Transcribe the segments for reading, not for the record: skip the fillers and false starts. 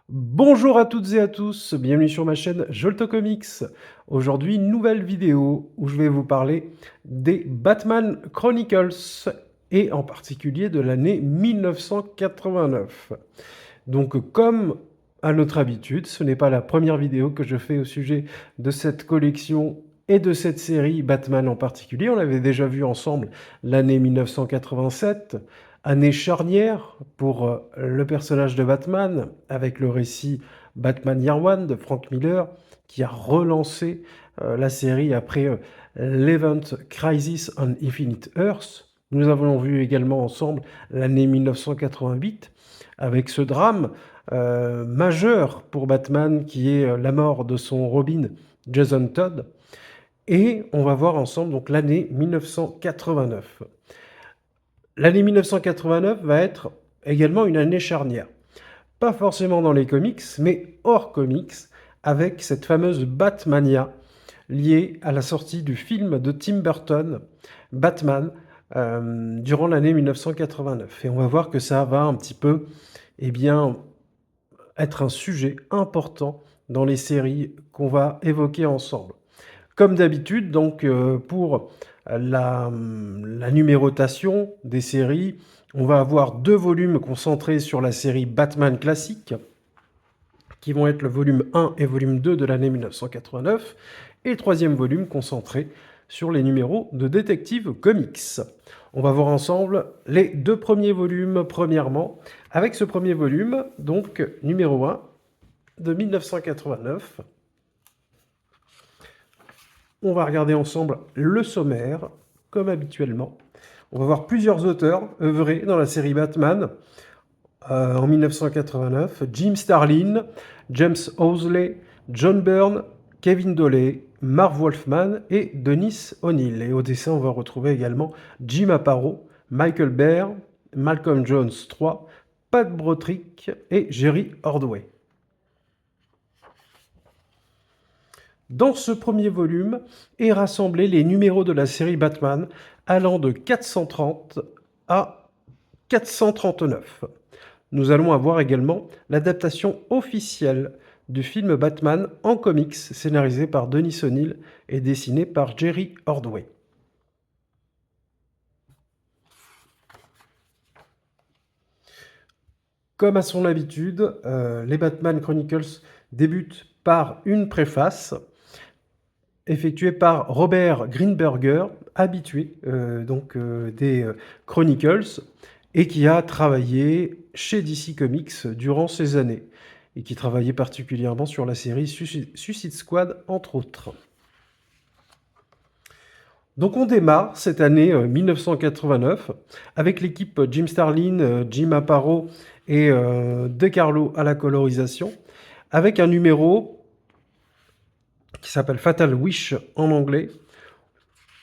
Bonjour à toutes et à tous, bienvenue sur ma chaîne Jolto Comics. Aujourd'hui, nouvelle vidéo où je vais vous parler des Batman Chronicles et en particulier de l'année 1989. Donc comme à notre habitude, ce n'est pas la première vidéo que je fais au sujet de cette collection et de cette série Batman en particulier. On l'avait déjà vu ensemble l'année 1987, année charnière pour le personnage de Batman, avec le récit Batman Year One de Frank Miller, qui a relancé la série après l'Event Crisis on Infinite Earth. Nous avons vu également ensemble l'année 1988, avec ce drame majeur pour Batman qui est la mort de son Robin Jason Todd. Et on va voir ensemble donc l'année 1989. L'année 1989 va être également une année charnière. Pas forcément dans les comics, mais hors comics, avec cette fameuse Batmania liée à la sortie du film de Tim Burton, Batman, durant l'année 1989. Et on va voir que ça va un petit peu, eh bien, être un sujet important dans les séries qu'on va évoquer ensemble. Comme d'habitude, donc pour la numérotation des séries, on va avoir 2 volumes concentrés sur la série Batman classique, qui vont être le volume 1 et volume 2 de l'année 1989, et le 3e volume concentré sur les numéros de Detective Comics. On va voir ensemble les 2 premiers volumes premièrement, avec ce premier volume, donc numéro 1 de 1989. On va regarder ensemble le sommaire, comme habituellement. On va voir plusieurs auteurs œuvrés dans la série Batman en 1989. Jim Starlin, James Owsley, John Byrne, Kevin Doley, Marv Wolfman et Dennis O'Neil. Et au dessin, on va retrouver également Jim Aparo, Michael Baer, Malcolm Jones III, Pat Brotrick et Jerry Ordway. Dans ce premier volume est rassemblé les numéros de la série Batman allant de 430 à 439. Nous allons avoir également l'adaptation officielle du film Batman en comics, scénarisé par Dennis O'Neil et dessiné par Jerry Ordway. Comme à son habitude, les Batman Chronicles débutent par une préface effectué par Robert Greenberger, habitué des Chronicles, et qui a travaillé chez DC Comics durant ces années, et qui travaillait particulièrement sur la série Suicide Squad, entre autres. Donc on démarre cette année 1989 avec l'équipe Jim Starlin, Jim Aparo et De Carlo à la colorisation, avec un numéro qui s'appelle Fatal Wish en anglais,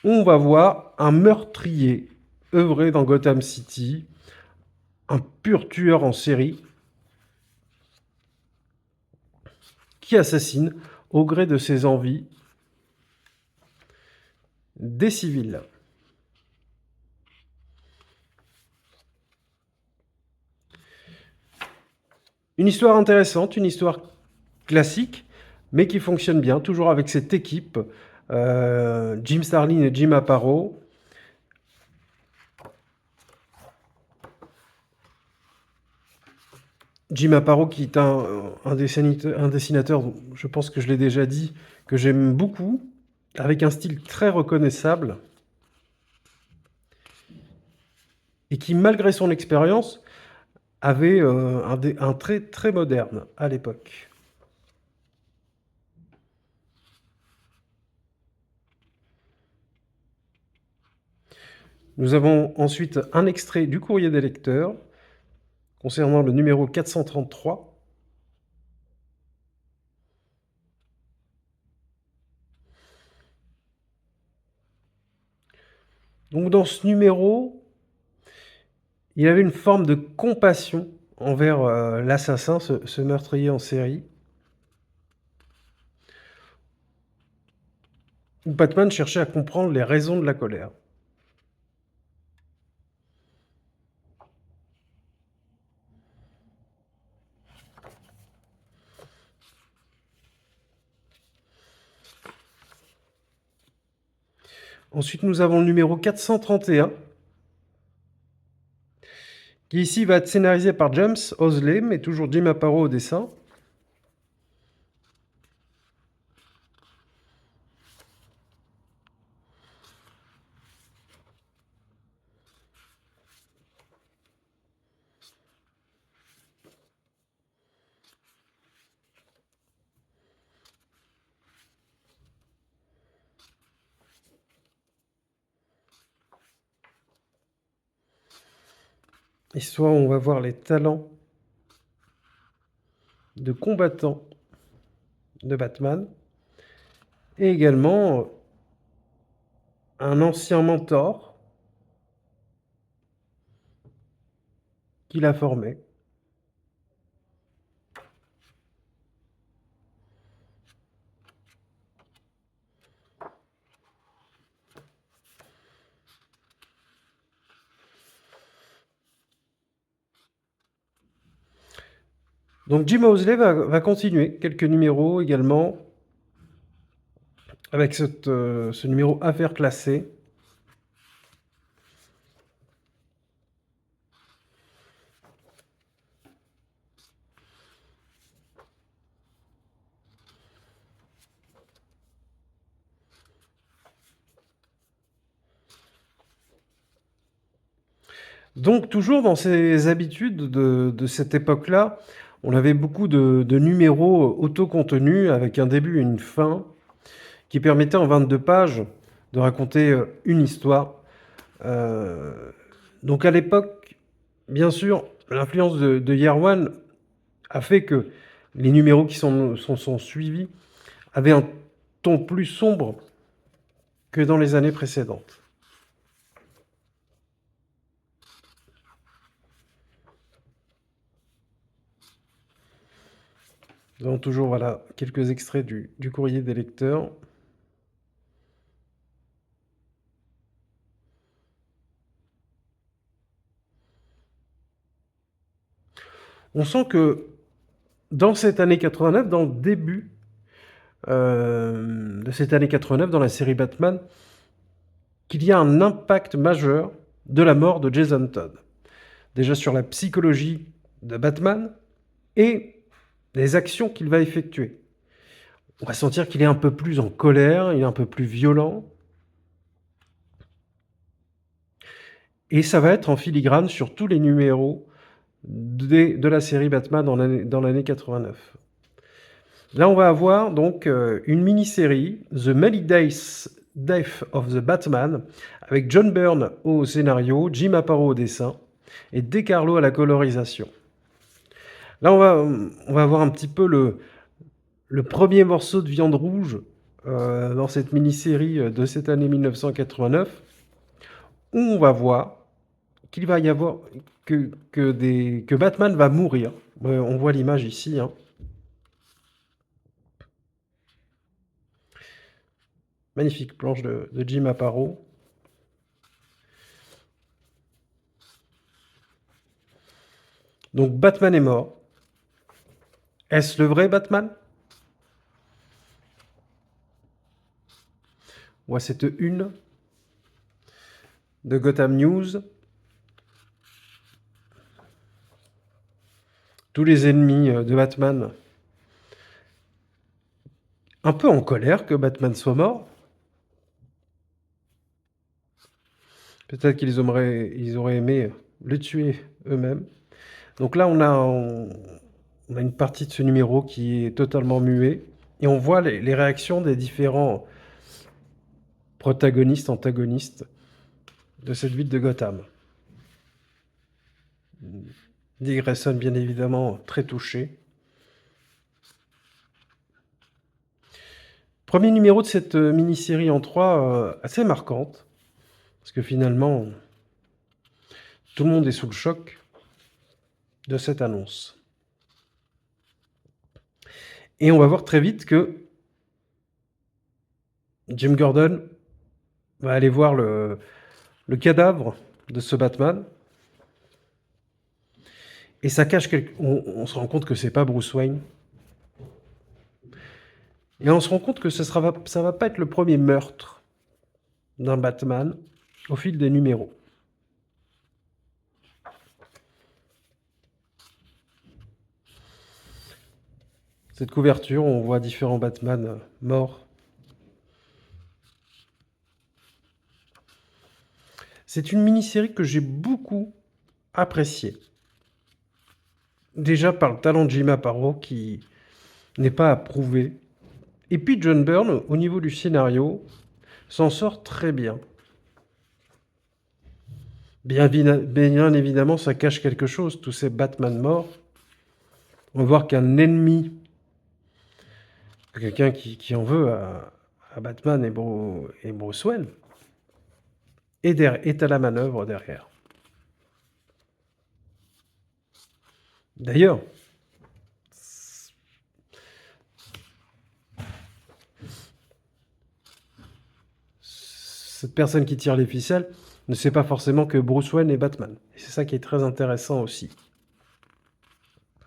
où on va voir un meurtrier œuvrer dans Gotham City, un pur tueur en série, qui assassine au gré de ses envies des civils. Une histoire intéressante, une histoire classique, mais qui fonctionne bien, toujours avec cette équipe, Jim Starlin et Jim Aparo. Jim Aparo qui est un dessinateur, je pense que je l'ai déjà dit, que j'aime beaucoup, avec un style très reconnaissable, et qui, malgré son expérience, avait un trait très moderne à l'époque. Nous avons ensuite un extrait du courrier des lecteurs concernant le numéro 433. Donc dans ce numéro, il avait une forme de compassion envers l'assassin, ce meurtrier en série. Où Batman cherchait à comprendre les raisons de la colère. Ensuite, nous avons le numéro 431, qui ici va être scénarisé par James Owsley, mais toujours Jim Aparo au dessin. Histoire où on va voir les talents de combattants de Batman. Et également un ancien mentor qu'il a formé. Donc Jim Owsley va continuer quelques numéros également avec ce numéro Affaires classées. Donc toujours dans ces habitudes de cette époque-là, on avait beaucoup de numéros autocontenus avec un début et une fin qui permettaient en 22 pages de raconter une histoire. Donc à l'époque, bien sûr, l'influence de Year One a fait que les numéros qui sont suivis avaient un ton plus sombre que dans les années précédentes. Nous avons toujours voilà, quelques extraits du courrier des lecteurs. On sent que dans cette année 89, dans le début de cette année 89, dans la série Batman, qu'il y a un impact majeur de la mort de Jason Todd. Déjà sur la psychologie de Batman et les actions qu'il va effectuer. On va sentir qu'il est un peu plus en colère, il est un peu plus violent. Et ça va être en filigrane sur tous les numéros de la série Batman dans l'année 89. Là, on va avoir donc une mini-série, The Many Days Death of the Batman, avec John Byrne au scénario, Jim Aparo au dessin, et De Carlo à la colorisation. Là, on va avoir un petit peu le premier morceau de viande rouge dans cette mini-série de cette année 1989, où on va voir qu'il va y avoir que Batman va mourir. On voit l'image ici. Hein. Magnifique planche de Jim Aparo. Donc Batman est mort. Est-ce le vrai Batman? On voit cette une de Gotham News. Tous les ennemis de Batman un peu en colère que Batman soit mort. Peut-être qu'ils auraient aimé le tuer eux-mêmes. Donc là, on a une partie de ce numéro qui est totalement muet. Et on voit les réactions des différents protagonistes, antagonistes de cette ville de Gotham. Dick Grayson, bien évidemment, très touché. Premier numéro de cette mini-série en 3, assez marquante. Parce que finalement, tout le monde est sous le choc de cette annonce. Et on va voir très vite que Jim Gordon va aller voir le cadavre de ce Batman. Et ça cache on se rend compte que c'est pas Bruce Wayne. Et on se rend compte que ça va pas être le premier meurtre d'un Batman au fil des numéros. Cette couverture, on voit différents Batman morts. C'est une mini-série que j'ai beaucoup appréciée. Déjà par le talent de Jim Aparo qui n'est pas à prouver. Et puis John Byrne, au niveau du scénario, s'en sort très bien. Bien évidemment, ça cache quelque chose, tous ces Batman morts. On va voir qu'un ennemi, quelqu'un qui en veut à Batman et Bruce Wayne, est à la manœuvre derrière. D'ailleurs, cette personne qui tire les ficelles ne sait pas forcément que Bruce Wayne est Batman. Et c'est ça qui est très intéressant aussi.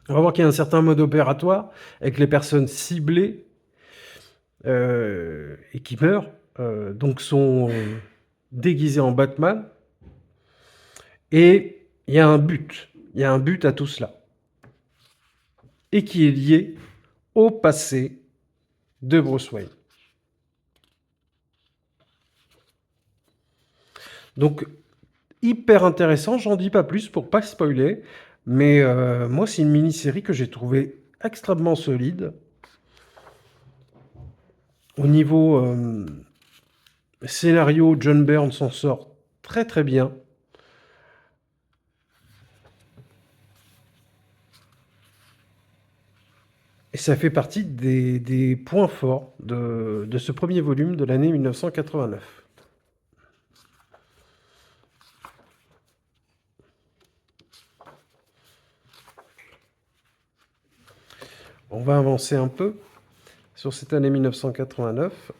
On va voir qu'il y a un certain mode opératoire avec les personnes ciblées et qui meurent, donc sont déguisées en Batman. Et il y a un but. Il y a un but à tout cela. Et qui est lié au passé de Bruce Wayne. Donc, hyper intéressant, j'en dis pas plus pour pas spoiler, mais moi c'est une mini-série que j'ai trouvée extrêmement solide. Au niveau scénario, John Byrne s'en sort très très bien. Et ça fait partie des points forts de ce premier volume de l'année 1989. On va avancer un peu sur cette année 1989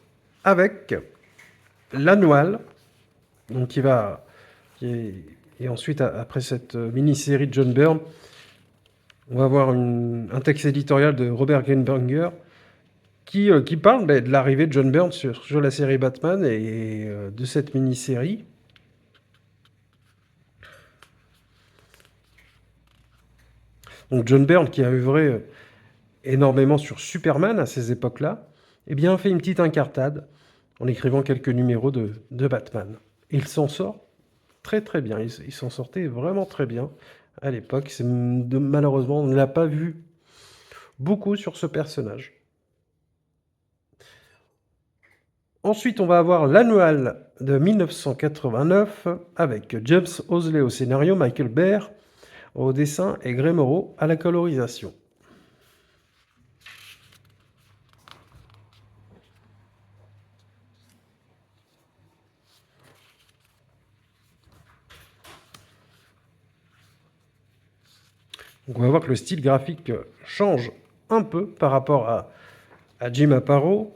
avec l'annual, donc et ensuite après cette mini-série de John Byrne, on va avoir un texte éditorial de Robert Greenberger qui parle de l'arrivée de John Byrne sur la série Batman et de cette mini-série. Donc John Byrne qui a œuvré énormément sur Superman à ces époques-là, eh bien, fait une petite incartade en écrivant quelques numéros de Batman. Et il s'en sort très très bien. Il s'en sortait vraiment très bien à l'époque. Malheureusement, on ne l'a pas vu beaucoup sur ce personnage. Ensuite, on va avoir l'annual de 1989 avec James Owsley au scénario, Michael Baer au dessin et Grey Morrow à la colorisation. Donc on va voir que le style graphique change un peu par rapport à Jim Aparo.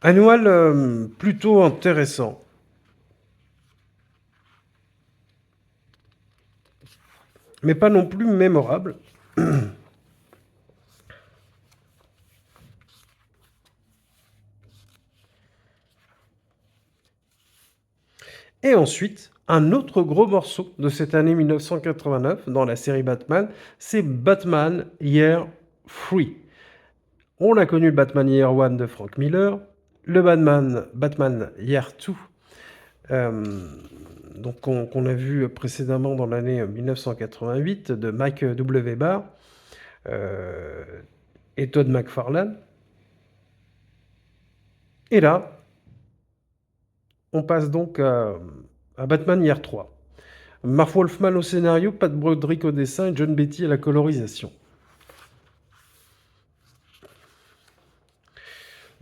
Annual plutôt intéressant. Mais pas non plus mémorable. Et ensuite, un autre gros morceau de cette année 1989 dans la série Batman, c'est Batman Year 3. On a connu le Batman Year 1 de Frank Miller, le Batman Year 2, donc qu'on a vu précédemment dans l'année 1988 de Mike W. Barr et Todd McFarlane. Et là, on passe donc à Batman Year 3. Marv Wolfman au scénario, Pat Broderick au dessin et John Beatty à la colorisation.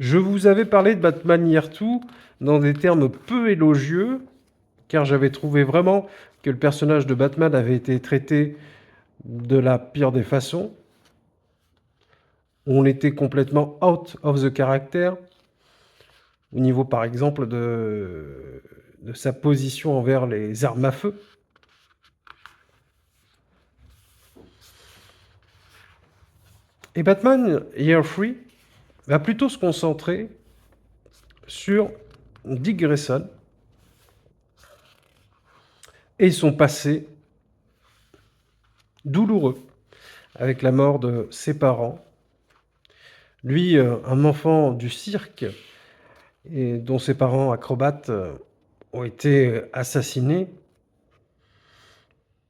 Je vous avais parlé de Batman Year 2 dans des termes peu élogieux, car j'avais trouvé vraiment que le personnage de Batman avait été traité de la pire des façons. On était complètement out of the character, au niveau par exemple de sa position envers les armes à feu. Et Batman Year 3 va plutôt se concentrer sur Dick Grayson et son passé douloureux avec la mort de ses parents. Lui, un enfant du cirque et dont ses parents acrobates ont été assassinés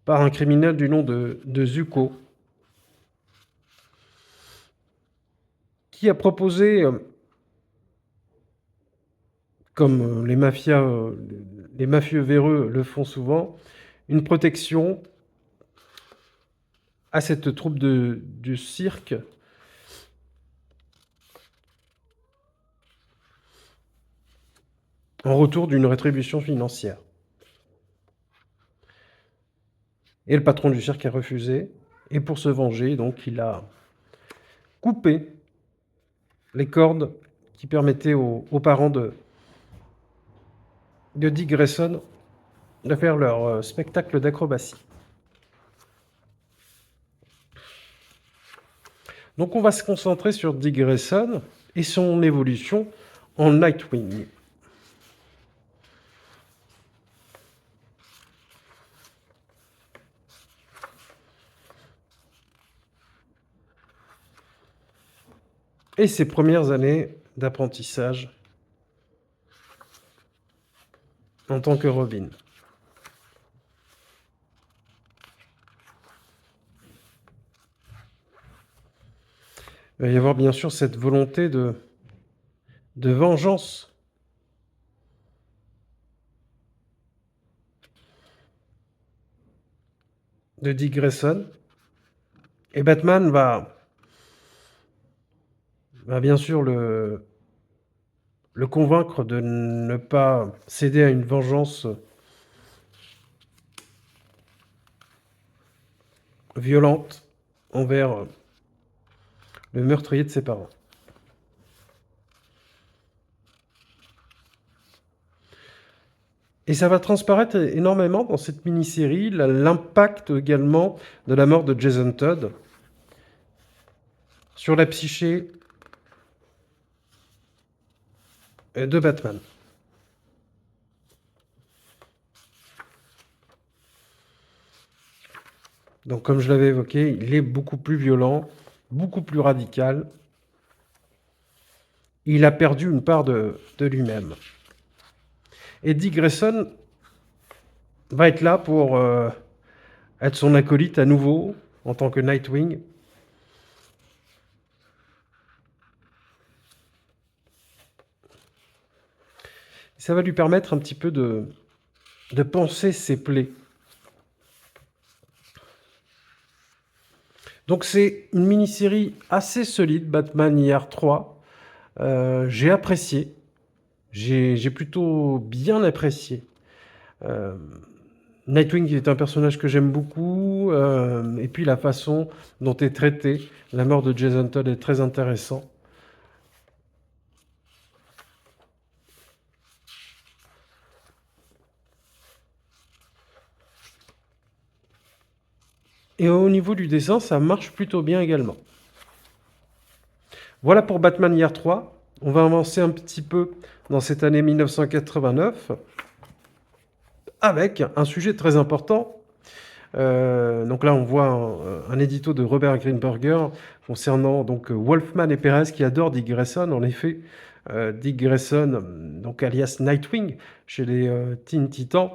par un criminel du nom de Zuko, qui a proposé, comme les mafieux véreux le font souvent, une protection à cette troupe du cirque en retour d'une rétribution financière. Et le patron du cirque a refusé, et pour se venger, donc, il a coupé les cordes qui permettaient aux parents de Dick Grayson de faire leur spectacle d'acrobatie. Donc on va se concentrer sur Dick Grayson et son évolution en Nightwing. Et ses premières années d'apprentissage en tant que Robin. Il va y avoir bien sûr cette volonté de vengeance de Dick Grayson. Et Batman va bien sûr le convaincre de ne pas céder à une vengeance violente envers le meurtrier de ses parents. Et ça va transparaître énormément dans cette mini-série, l'impact également de la mort de Jason Todd sur la psyché de Batman. Donc comme je l'avais évoqué, il est beaucoup plus violent, beaucoup plus radical. Il a perdu une part de lui-même. Et Dick Grayson va être là pour être son acolyte à nouveau en tant que Nightwing. Ça va lui permettre un petit peu de penser ses plaies. Donc c'est une mini-série assez solide, Batman Year 3. J'ai apprécié. J'ai plutôt bien apprécié. Nightwing est un personnage que j'aime beaucoup, et puis la façon dont est traité la mort de Jason Todd est très intéressant. Et au niveau du dessin, ça marche plutôt bien également. Voilà pour Batman Year 3. On va avancer un petit peu dans cette année 1989 avec un sujet très important. Donc là, on voit un édito de Robert Greenberger concernant donc Wolfman et Perez qui adorent Dick Grayson. En effet, Dick Grayson, donc alias Nightwing, chez les Teen Titans,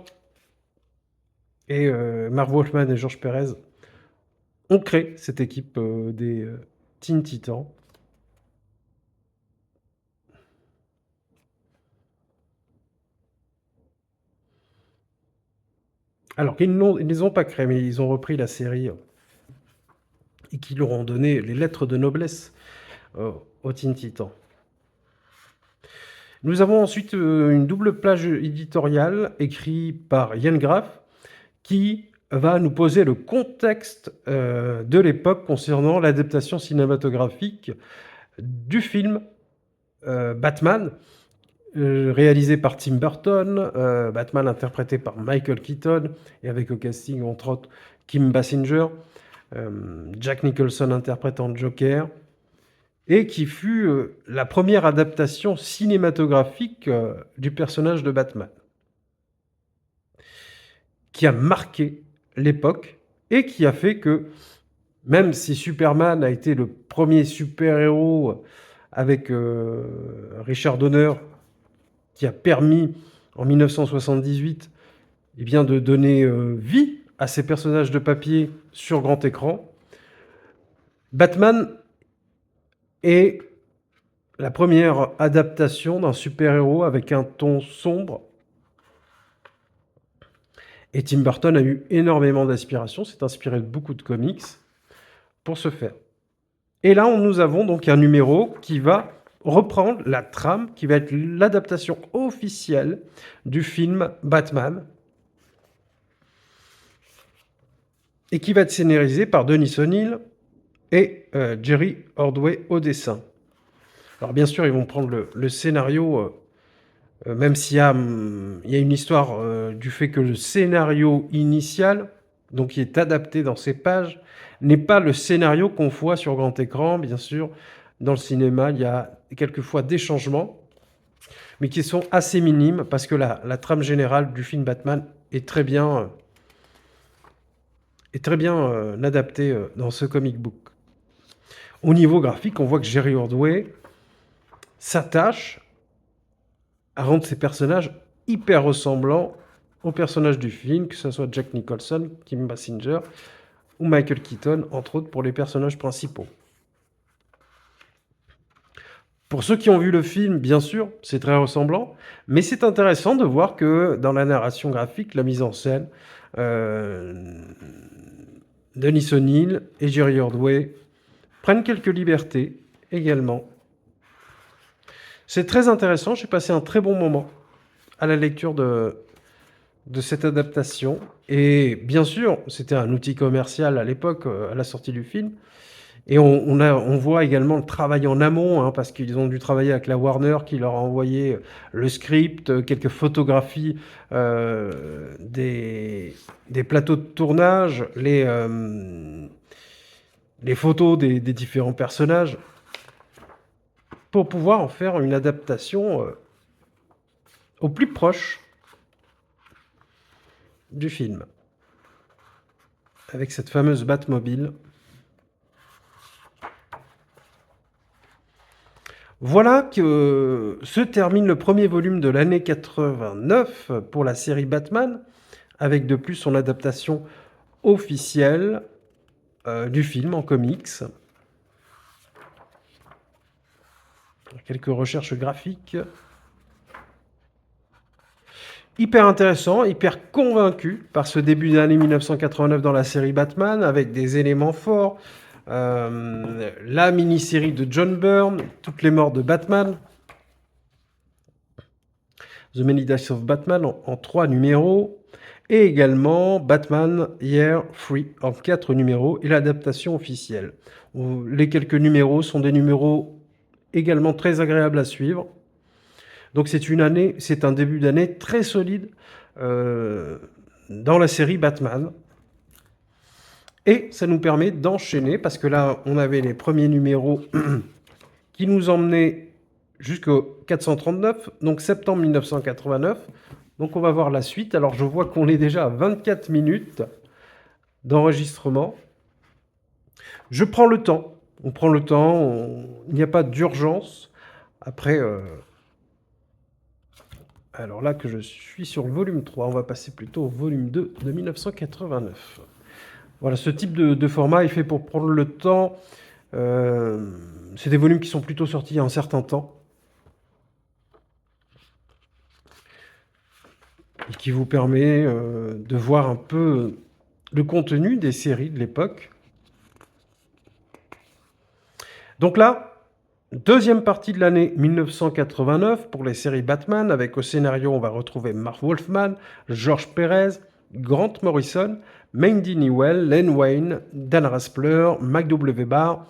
et Marv Wolfman et George Perez ont créé cette équipe des Teen Titans. Alors qu'ils ne les ont pas créés, mais ils ont repris la série et qui leur ont donné les lettres de noblesse aux Teen Titans. Nous avons ensuite une double page éditoriale écrite par Ian Graff qui va nous poser le contexte de l'époque concernant l'adaptation cinématographique du film Batman, réalisé par Tim Burton, Batman interprété par Michael Keaton et avec au casting entre autres Kim Basinger, Jack Nicholson interprétant Joker, et qui fut la première adaptation cinématographique du personnage de Batman, qui a marqué l'époque et qui a fait que, même si Superman a été le premier super-héros avec Richard Donner, qui a permis en 1978 eh bien, de donner vie à ces personnages de papier sur grand écran, Batman est la première adaptation d'un super-héros avec un ton sombre. Et Tim Burton a eu énormément d'inspiration, s'est inspiré de beaucoup de comics pour ce faire. Et là, nous avons donc un numéro qui va reprendre la trame, qui va être l'adaptation officielle du film Batman, et qui va être scénarisé par Denis O'Neill et Jerry Ordway au dessin. Alors bien sûr, ils vont prendre le scénario, même s'il y a une histoire du fait que le scénario initial, donc qui est adapté dans ces pages, n'est pas le scénario qu'on voit sur grand écran. Bien sûr, dans le cinéma, il y a quelquefois des changements, mais qui sont assez minimes, parce que la trame générale du film Batman est très bien adaptée dans ce comic book. Au niveau graphique, on voit que Jerry Ordway s'attache à rendre ces personnages hyper ressemblants aux personnages du film, que ce soit Jack Nicholson, Kim Basinger ou Michael Keaton, entre autres pour les personnages principaux. Pour ceux qui ont vu le film, bien sûr, c'est très ressemblant, mais c'est intéressant de voir que dans la narration graphique, la mise en scène, Denis O'Neill et Jerry Ordway prennent quelques libertés également. C'est très intéressant, j'ai passé un très bon moment à la lecture de cette adaptation. Et bien sûr, c'était un outil commercial à l'époque, à la sortie du film. Et on voit également le travail en amont, hein, parce qu'ils ont dû travailler avec la Warner qui leur a envoyé le script, quelques photographies des plateaux de tournage, les photos des différents personnages, pour pouvoir en faire une adaptation au plus proche du film, avec cette fameuse Batmobile. Voilà que se termine le premier volume de l'année 89 pour la série Batman, avec de plus son adaptation officielle du film en comics. Quelques recherches graphiques. Hyper intéressant, hyper convaincu par ce début d'année 1989 dans la série Batman, avec des éléments forts. La mini-série de John Byrne, Toutes les morts de Batman, The Many Deaths of Batman en 3 numéros, et également Batman Year 3 en 4 numéros, et l'adaptation officielle. Les quelques numéros sont des numéros également très agréables à suivre. Donc c'est un début d'année très solide dans la série Batman. Et ça nous permet d'enchaîner, parce que là, on avait les premiers numéros qui nous emmenaient jusqu'au 439, donc septembre 1989. Donc on va voir la suite. Alors je vois qu'on est déjà à 24 minutes d'enregistrement. Je prends le temps. On prend le temps, il n'y a pas d'urgence. Après, alors là que je suis sur le volume 3, on va passer plutôt au volume 2 de 1989. Voilà, ce type de format est fait pour prendre le temps. C'est des volumes qui sont plutôt sortis il y a un certain temps. Et qui vous permet de voir un peu le contenu des séries de l'époque. Donc là, Deuxième partie de l'année 1989 pour les séries Batman, avec au scénario on va retrouver Marv Wolfman, George Pérez, Grant Morrison, Mandy Newell, Len Wein, Dan Raspler, McW Barr,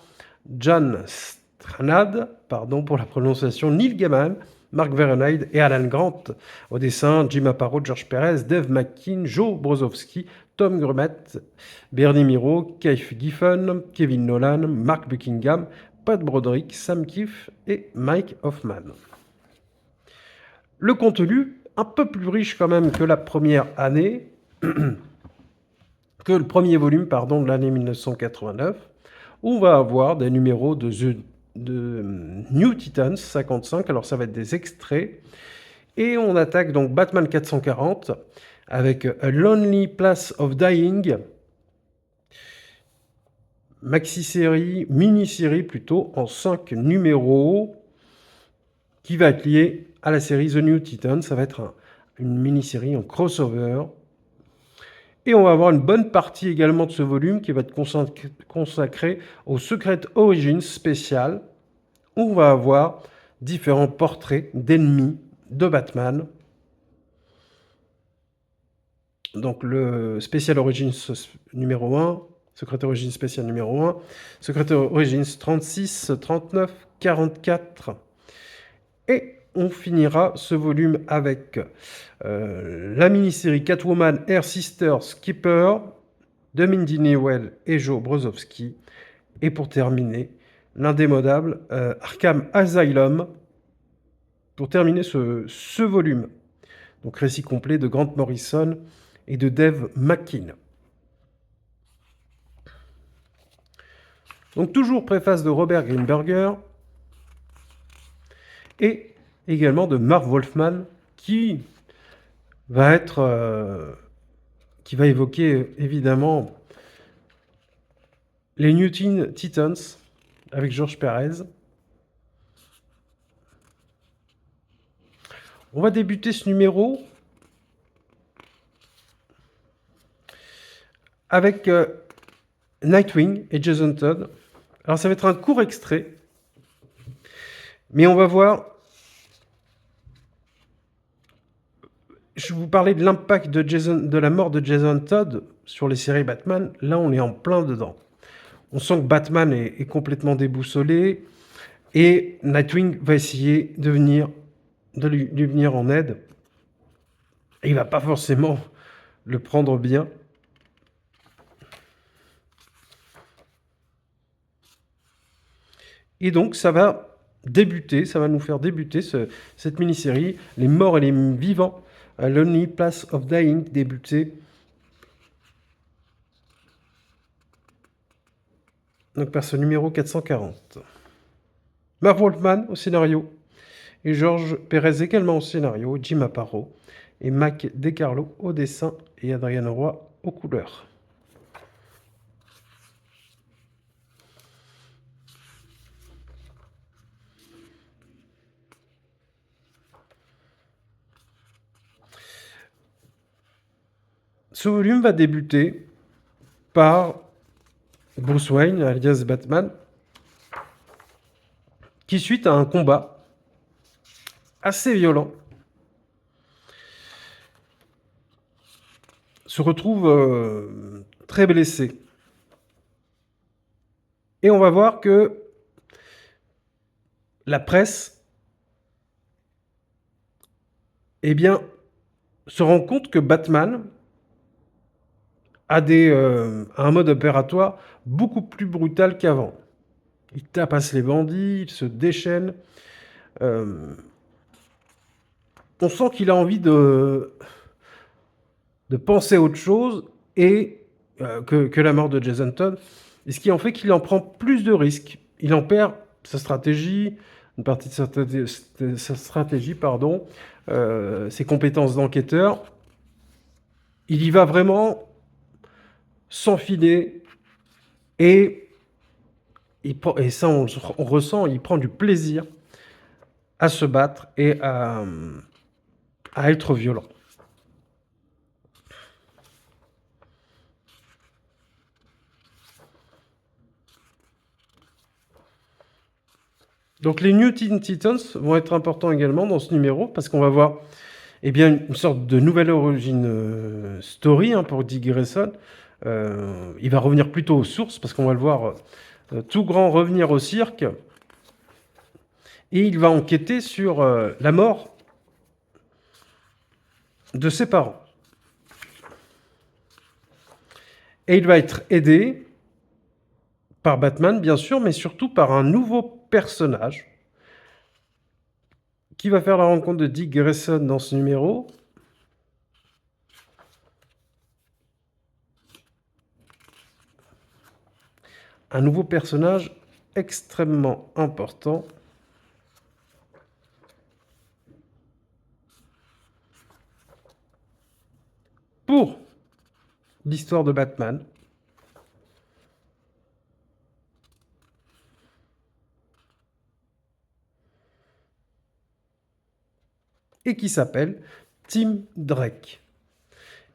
John Strnad, pardon pour la prononciation, Neil Gaiman, Mark Veronide et Alan Grant. Au dessin, Jim Aparo, George Pérez, Dave McKean, Joe Brozowski, Tom Grummett, Bernie Miro, Keith Giffen, Kevin Nolan, Mark Buckingham, Pat Broderick, Sam Kiff et Mike Hoffman. Le contenu, un peu plus riche quand même que la première année, que le premier volume pardon, de l'année 1989, où on va avoir des numéros de New Titans 55, alors ça va être des extraits, et on attaque donc Batman 440 avec A Lonely Place of Dying, maxi-série, mini-série plutôt, en 5 numéros, qui va être lié à la série The New Titans. Ça va être une mini-série en crossover. Et on va avoir une bonne partie également de ce volume qui va être consacré au Secret Origins spécial, où on va avoir différents portraits d'ennemis de Batman. Donc le Special Origins numéro 1, Secret Origins spécial numéro 1, Secret Origins 36, 39, 44. Et on finira ce volume avec la mini-série Catwoman Air Sister Skipper de Mindy Newell et Joe Brozowski. Et pour terminer, l'indémodable Arkham Asylum, pour terminer ce volume. Donc récit complet de Grant Morrison et de Dave McKean. Donc toujours préface de Robert Greenberger et également de Marv Wolfman qui va évoquer évidemment les New Teen Titans avec George Pérez. On va débuter ce numéro avec Nightwing et Jason Todd. Alors ça va être un court extrait, mais on va voir. Je vous parlais de l'impact de la mort de Jason Todd sur les séries Batman. Là, on est en plein dedans. On sent que Batman est complètement déboussolé et Nightwing va essayer de lui venir en aide. Et il va pas forcément le prendre bien. Et donc, ça va nous faire débuter cette mini-série, Les morts et les vivants, A Lonely Place of Dying, débuter. Donc par ce numéro 440. Marv Wolfman au scénario, et George Pérez également au scénario, Jim Aparo, et Mac DeCarlo au dessin, et Adrian Roy aux couleurs. Ce volume va débuter par Bruce Wayne, alias Batman, qui suite à un combat assez violent, se retrouve très blessé. Et on va voir que la presse, eh bien, se rend compte que Batman a un mode opératoire beaucoup plus brutal qu'avant. Il tapasse les bandits, il se déchaîne. On sent qu'il a envie de penser à autre chose et que la mort de Jason Todd. Et ce qui en fait qu'il en prend plus de risques. Il en perd sa stratégie, une partie de sa stratégie, ses compétences d'enquêteur. Il y va vraiment sans filer et ça on ressent, il prend du plaisir à se battre et à être violent. Donc les New Teen Titans vont être importants également dans ce numéro, parce qu'on va voir eh bien, une sorte de nouvelle origin story pour Dick Grayson. Il va revenir plutôt aux sources, parce qu'on va le voir tout grand revenir au cirque. Et il va enquêter sur la mort de ses parents. Et il va être aidé par Batman, bien sûr, mais surtout par un nouveau personnage qui va faire la rencontre de Dick Grayson dans ce numéro. Un nouveau personnage extrêmement important. Pour l'histoire de Batman. Et qui s'appelle Tim Drake.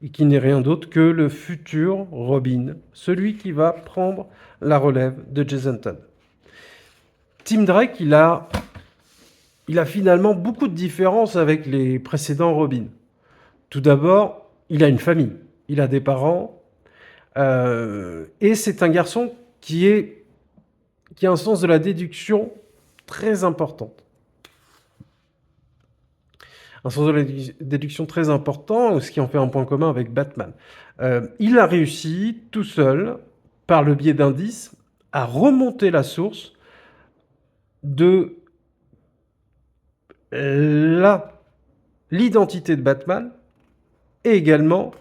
Et qui n'est rien d'autre que le futur Robin, celui qui va prendre la relève de Jason Todd. Tim Drake, il a finalement beaucoup de différences avec les précédents Robin. Tout d'abord, il a une famille, il a des parents, et c'est un garçon qui a un sens de la déduction très important. Un sens de la déduction très important, ce qui en fait un point commun avec Batman. Il a réussi, tout seul, par le biais d'indices, à remonter la source de l'identité de Batman et également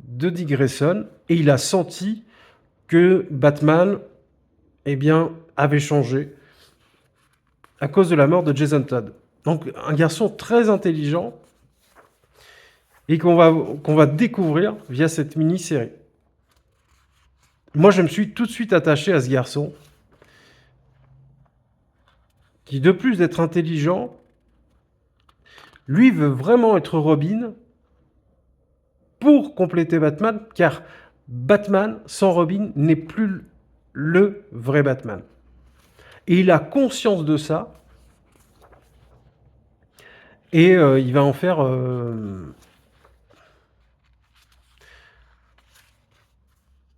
de Dick Grayson. Et il a senti que Batman avait changé à cause de la mort de Jason Todd. Donc un garçon très intelligent et qu'on va découvrir via cette mini-série. Moi, je me suis tout de suite attaché à ce garçon qui, de plus d'être intelligent, lui veut vraiment être Robin pour compléter Batman, car Batman sans Robin n'est plus le vrai Batman. Et il a conscience de ça, et il va en faire...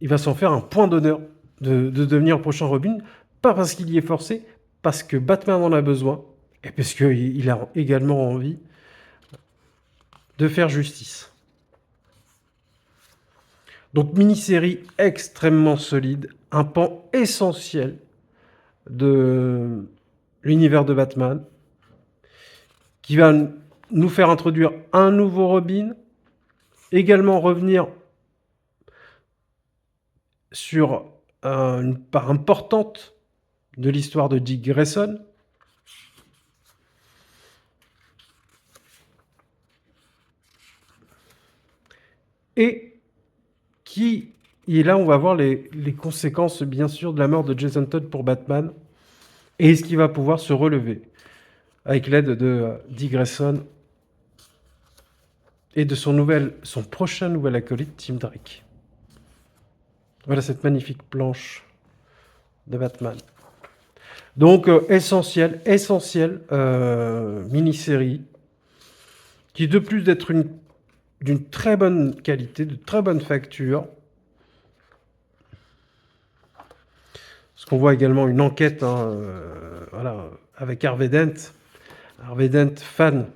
il va s'en faire un point d'honneur de devenir le prochain Robin, pas parce qu'il y est forcé, parce que Batman en a besoin, et parce qu'il a également envie de faire justice. Donc mini-série extrêmement solide, un pan essentiel de l'univers de Batman, qui va nous faire introduire un nouveau Robin, également revenir sur une part importante de l'histoire de Dick Grayson. Et là, on va voir les conséquences, bien sûr, de la mort de Jason Todd pour Batman. Et est-ce qu'il va pouvoir se relever avec l'aide de Dick Grayson et de son prochain nouvel acolyte, Tim Drake. Voilà cette magnifique planche de Batman. Donc, essentiel, mini-série, qui de plus d'être d'une très bonne qualité, de très bonne facture. Parce qu'on voit également une enquête avec Harvey Dent. Harvey Dent, fan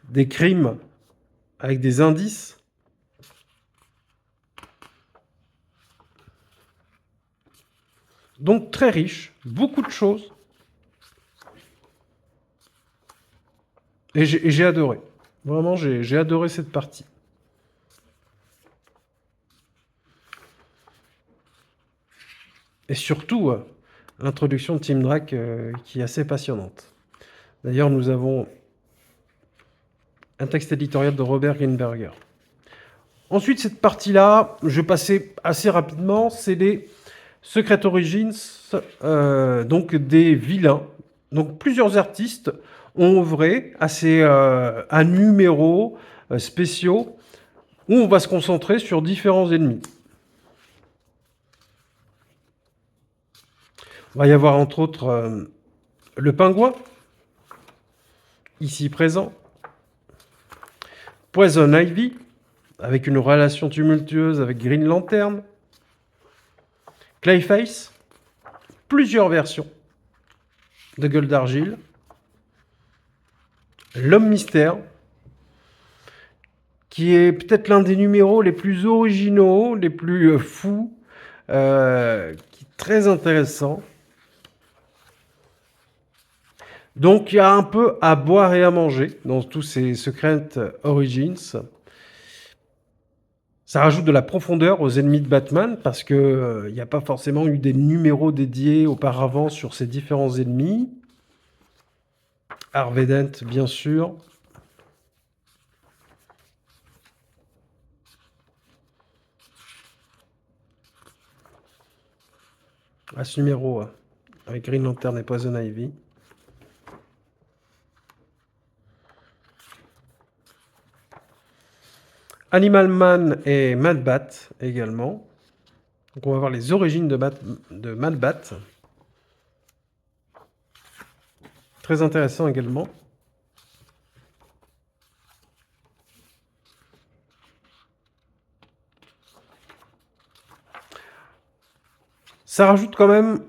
des crimes avec des indices. Donc très riche, beaucoup de choses. Et j'ai adoré. Vraiment, j'ai adoré cette partie. Et surtout, l'introduction de Tim Drake qui est assez passionnante. D'ailleurs, nous avons un texte éditorial de Robert Greenberger. Ensuite, cette partie-là, je vais passer assez rapidement, c'est les Secret Origins, donc des vilains. Donc plusieurs artistes ont œuvré à numéros spéciaux où on va se concentrer sur différents ennemis. Il va y avoir entre autres le Pingouin, ici présent, Poison Ivy, avec une relation tumultueuse avec Green Lantern, Clayface, plusieurs versions de Gueule d'Argile, l'Homme Mystère, qui est peut-être l'un des numéros les plus originaux, les plus fous, qui est très intéressant. Donc il y a un peu à boire et à manger dans tous ces Secret Origins. Ça rajoute de la profondeur aux ennemis de Batman parce que il n'y a pas forcément eu des numéros dédiés auparavant sur ces différents ennemis. Harvey Dent, bien sûr. À ce numéro, avec Green Lantern et Poison Ivy. Animal Man et Mad Bat également. Donc on va voir les origines de Mad Bat. Très intéressant également. Ça rajoute quand même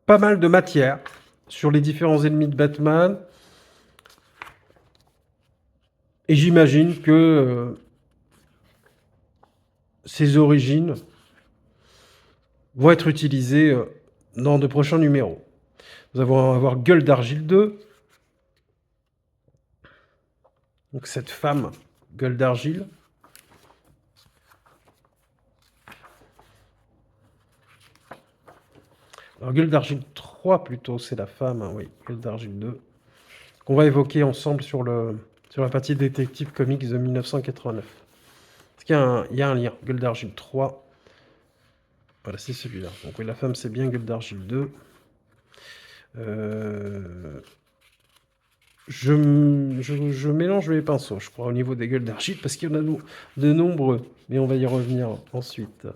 pas mal de matière sur les différents ennemis de Batman. Et j'imagine que ces origines vont être utilisées dans de prochains numéros. Nous allons avoir Gueule d'Argile 2. Donc cette femme, Gueule d'Argile. Alors Gueule d'Argile 3 plutôt, c'est la femme, hein, oui, Gueule d'Argile 2. Qu'on va évoquer ensemble sur la partie Détective Comics de 1989. Est-ce qu'il y a un lien Gueule d'Argile 3. Voilà, c'est celui-là. Donc oui, la femme, c'est bien Gueule d'Argile 2. Je mélange mes pinceaux, je crois, au niveau des Gueules d'Argile, parce qu'il y en a de nombreux. Mais on va y revenir ensuite.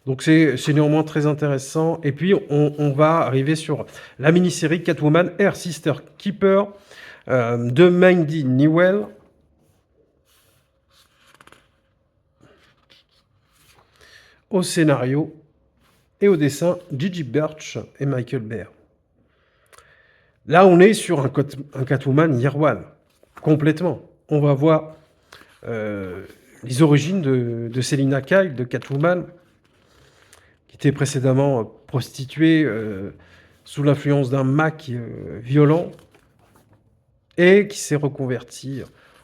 Donc c'est néanmoins très intéressant. Et puis on va arriver sur la mini-série Catwoman Air Sister Keeper de Mandy Newell. Au scénario et au dessin Gigi Birch et Michael Baer. Là on est sur un Catwoman Year One, complètement. On va voir les origines de Selina Kyle, de Catwoman, qui était précédemment prostituée sous l'influence d'un Mac violent et qui s'est reconvertie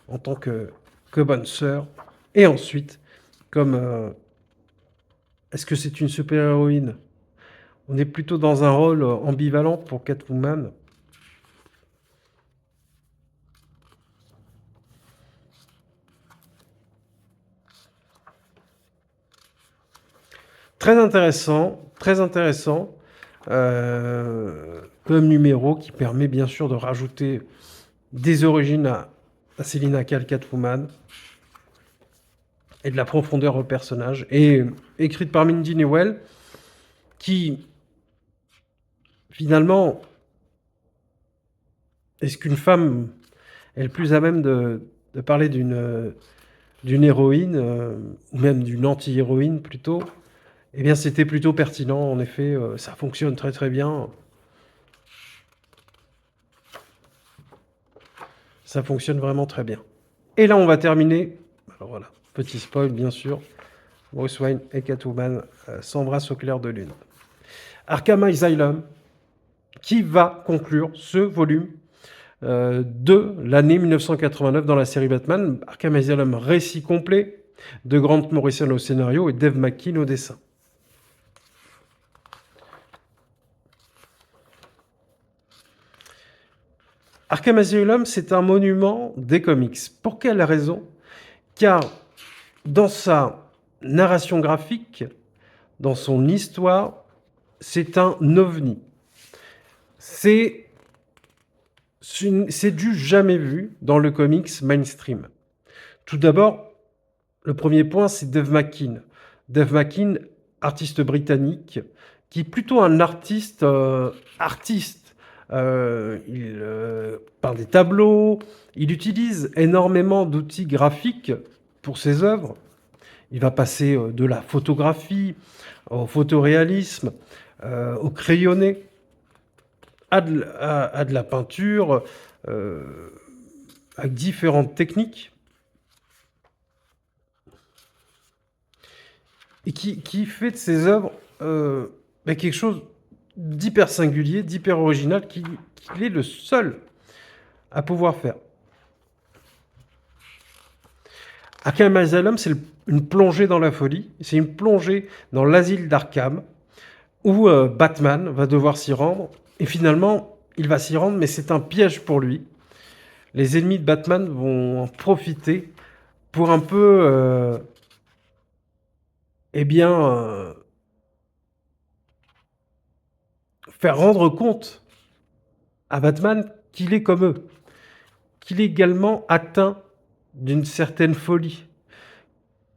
en tant que bonne sœur et ensuite comme est-ce que c'est une super-héroïne? On est plutôt dans un rôle ambivalent pour Catwoman. Très intéressant, très intéressant. Comme numéro qui permet bien sûr de rajouter des origines à Selina Kyle Catwoman et de la profondeur au personnage. Et écrite par Mandy Newell, qui finalement, est-ce qu'une femme est le plus à même de parler d'une héroïne, ou même d'une anti-héroïne plutôt? Eh bien, c'était plutôt pertinent, en effet, ça fonctionne très très bien. Ça fonctionne vraiment très bien. Et là, on va terminer. Alors voilà, petit spoil, bien sûr. Bruce Wayne et Catwoman s'embrassent au clair de lune. Arkham Asylum, qui va conclure ce volume de l'année 1989 dans la série Batman. Arkham Asylum, récit complet de Grant Morrison au scénario et Dave McKean au dessin. Arkham Asylum, c'est un monument des comics. Pour quelle raison? Car dans sa narration graphique, dans son histoire, c'est un ovni. C'est du jamais vu dans le comics mainstream. Tout d'abord, le premier point, c'est Dave McKean. Dave McKean, artiste britannique, qui est plutôt un artiste, artiste. Il, peint des tableaux, il utilise énormément d'outils graphiques pour ses œuvres. Il va passer, de la photographie au photoréalisme, au crayonné, à de la peinture, avec différentes techniques et qui fait de ses œuvres, quelque chose d'hyper singulier, d'hyper original, qu'il est le seul à pouvoir faire. Arkham Asylum, c'est une plongée dans la folie, c'est une plongée dans l'asile d'Arkham, où Batman va devoir s'y rendre, et finalement, il va s'y rendre, mais c'est un piège pour lui. Les ennemis de Batman vont en profiter pour un peu, eh bien, faire rendre compte à Batman qu'il est comme eux, qu'il est également atteint d'une certaine folie,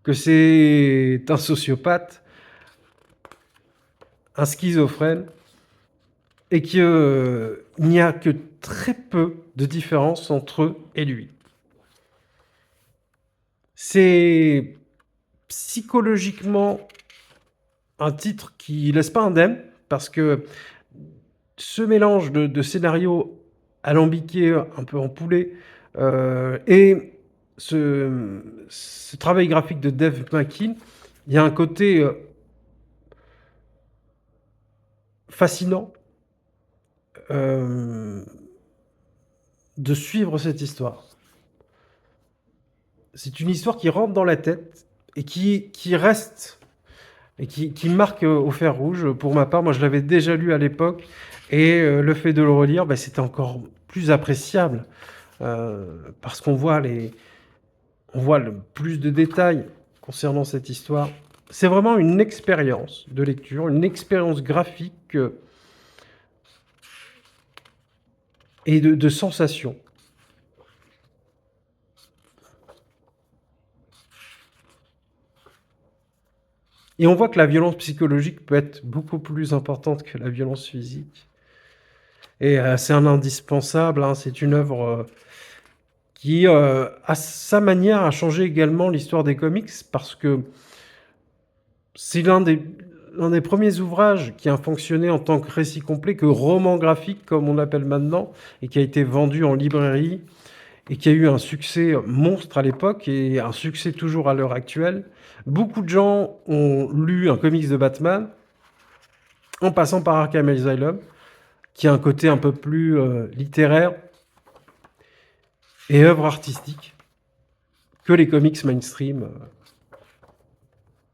que c'est un sociopathe, un schizophrène, et qu'il n'y a que très peu de différence entre eux et lui. C'est psychologiquement un titre qui laisse pas indemne, parce que ce mélange de scénarios alambiqués, un peu empoulés, et ce travail graphique de Dave McKean, il y a un côté fascinant de suivre cette histoire. C'est une histoire qui rentre dans la tête et qui reste et qui marque au fer rouge. Pour ma part, moi je l'avais déjà lu à l'époque et le fait de le relire, c'était encore plus appréciable parce qu'on voit plus de détails concernant cette histoire. C'est vraiment une expérience de lecture, une expérience graphique et de sensations. Et on voit que la violence psychologique peut être beaucoup plus importante que la violence physique. Et c'est un indispensable, hein, c'est une œuvre qui, à sa manière, a changé également l'histoire des comics, parce que c'est l'un des premiers ouvrages qui a fonctionné en tant que récit complet, que roman graphique, comme on l'appelle maintenant, et qui a été vendu en librairie, et qui a eu un succès monstre à l'époque, et un succès toujours à l'heure actuelle. Beaucoup de gens ont lu un comics de Batman, en passant par Arkham Asylum, qui a un côté un peu plus littéraire et œuvre artistique que les comics mainstream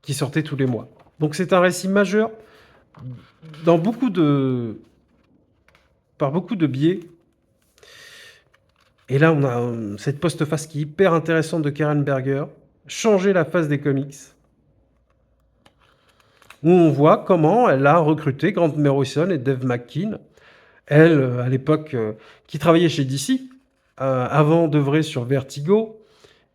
qui sortaient tous les mois. Donc c'est un récit majeur dans par beaucoup de biais. Et là, on a cette postface qui est hyper intéressante de Karen Berger, changer la face des comics, où on voit comment elle a recruté Grant Morrison et Dave McKean, elle, à l'époque, qui travaillait chez DC, avant d'œuvrer sur Vertigo,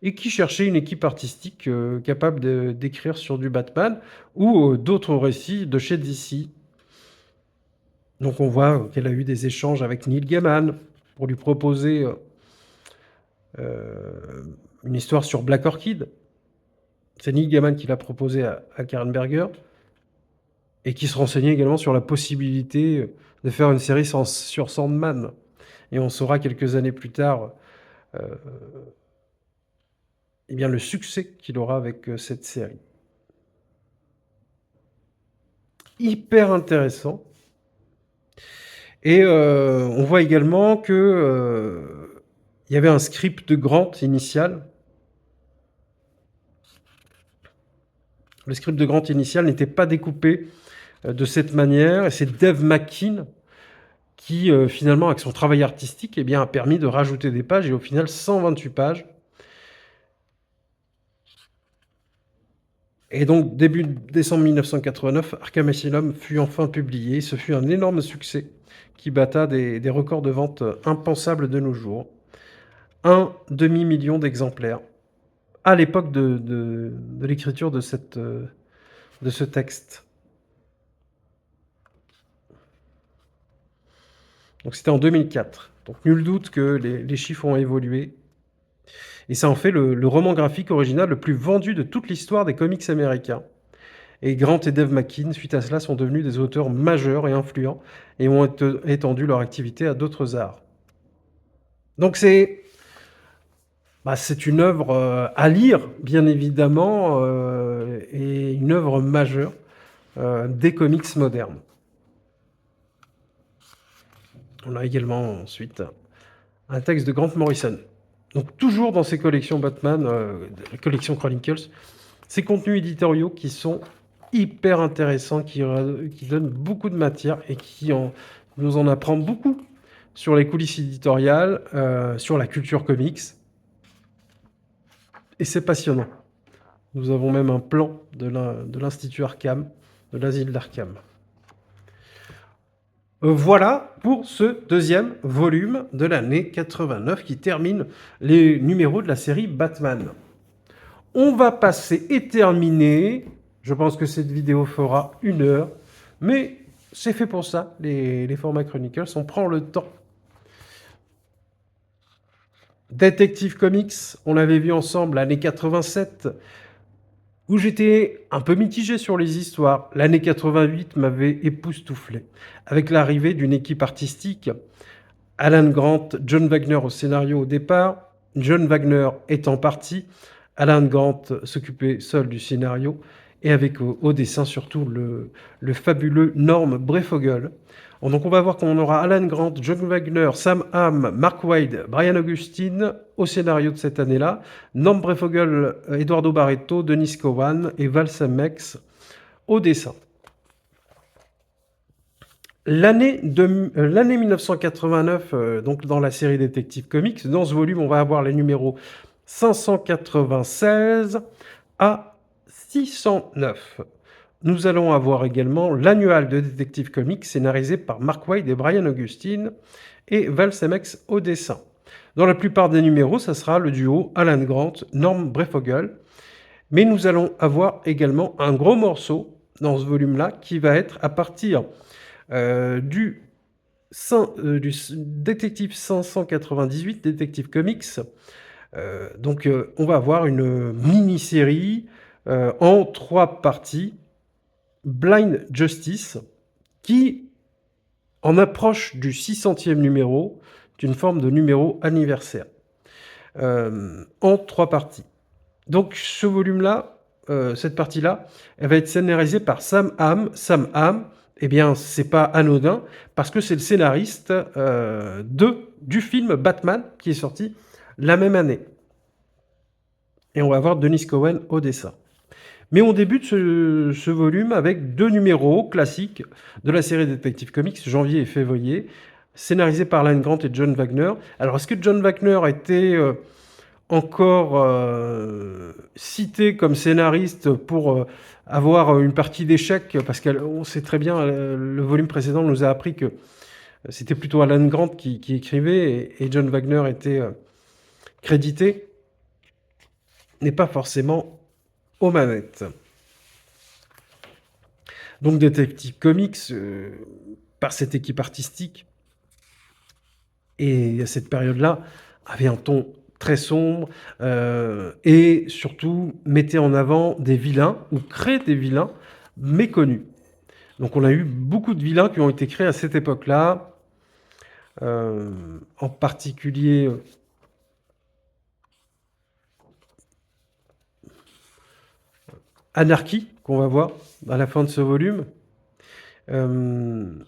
et qui cherchait une équipe artistique capable d'écrire sur du Batman ou d'autres récits de chez DC. Donc on voit qu'elle a eu des échanges avec Neil Gaiman pour lui proposer une histoire sur Black Orchid. C'est Neil Gaiman qui l'a proposé à Karen Berger, et qui se renseignait également sur la possibilité de faire une série sur Sandman. Et on saura quelques années plus tard eh bien, le succès qu'il aura avec cette série. Hyper intéressant. Et on voit également que il y avait un script de Grant initial. Le script de Grant initial n'était pas découpé de cette manière, et c'est Dave McKean qui, finalement, avec son travail artistique, eh bien, a permis de rajouter des pages, et au final 128 pages. Et donc, début décembre 1989, Arkham Asylum fut enfin publié. Ce fut un énorme succès qui batta des records de vente impensables de nos jours. 1,5 million d'exemplaires à l'époque de l'écriture de ce texte. Donc c'était en 2004. Donc nul doute que les chiffres ont évolué. Et ça en fait le roman graphique original le plus vendu de toute l'histoire des comics américains. Et Grant et Dave McKean, suite à cela, sont devenus des auteurs majeurs et influents et ont étendu leur activité à d'autres arts. Donc c'est une œuvre à lire, bien évidemment, et une œuvre majeure des comics modernes. On a également ensuite un texte de Grant Morrison. Donc toujours dans ces collections Batman, la collection Chronicles, ces contenus éditoriaux qui sont hyper intéressants, qui donnent beaucoup de matière et nous en apprend beaucoup sur les coulisses éditoriales, sur la culture comics. Et c'est passionnant. Nous avons même un plan de l'Institut Arkham, de l'asile d'Arkham. Voilà pour ce deuxième volume de l'année 89 qui termine les numéros de la série Batman. On va passer et terminer. Je pense que cette vidéo fera 1 heure, mais c'est fait pour ça, les formats Chronicles. On prend le temps. Detective Comics, on l'avait vu ensemble l'année 87, où j'étais un peu mitigé sur les histoires. L'année 88 m'avait époustouflé, avec l'arrivée d'une équipe artistique. Alan Grant, John Wagner au scénario au départ. John Wagner étant parti, Alan Grant s'occupait seul du scénario et avec au dessin surtout le fabuleux Norm Breyfogle. Donc on va voir qu'on aura Alan Grant, John Wagner, Sam Hamm, Mark Waid, Brian Augustine au scénario de cette année-là, Norm Breyfogle, Eduardo Barreto, Denis Cowan et Val Semmex au dessin. L'année 1989, donc dans la série Detective Comics, dans ce volume, on va avoir les numéros 596 à 609. Nous allons avoir également l'annual de Detective Comics scénarisé par Mark Waid et Brian Augustine et Val Semmex au dessin. Dans la plupart des numéros, ça sera le duo Alan Grant, Norm Breyfogle. Mais nous allons avoir également un gros morceau dans ce volume-là qui va être à partir du Détective 598, Détective Comics. Donc on va avoir une mini-série en 3 parties, Blind Justice, qui en approche du 600e numéro, d'une forme de numéro anniversaire, en 3 parties. Donc ce volume-là, cette partie-là, elle va être scénarisée par Sam Hamm. Sam Hamm, eh bien, c'est pas anodin, parce que c'est le scénariste du film Batman, qui est sorti la même année. Et on va voir Denis Cowan au dessin. Mais on débute ce volume avec 2 numéros classiques de la série Detective Comics, janvier et février, scénarisés par Alan Grant et John Wagner. Alors, est-ce que John Wagner était encore cité comme scénariste pour avoir une partie d'échecs, parce qu'on sait très bien, le volume précédent nous a appris que c'était plutôt Alan Grant qui écrivait et John Wagner était crédité, n'est pas forcément aux manettes. Donc Detective Comics, par cette équipe artistique, et à cette période-là, avait un ton très sombre, et surtout mettait en avant des vilains, ou créait des vilains méconnus. Donc on a eu beaucoup de vilains qui ont été créés à cette époque-là, en particulier Anarchy, qu'on va voir à la fin de ce volume, le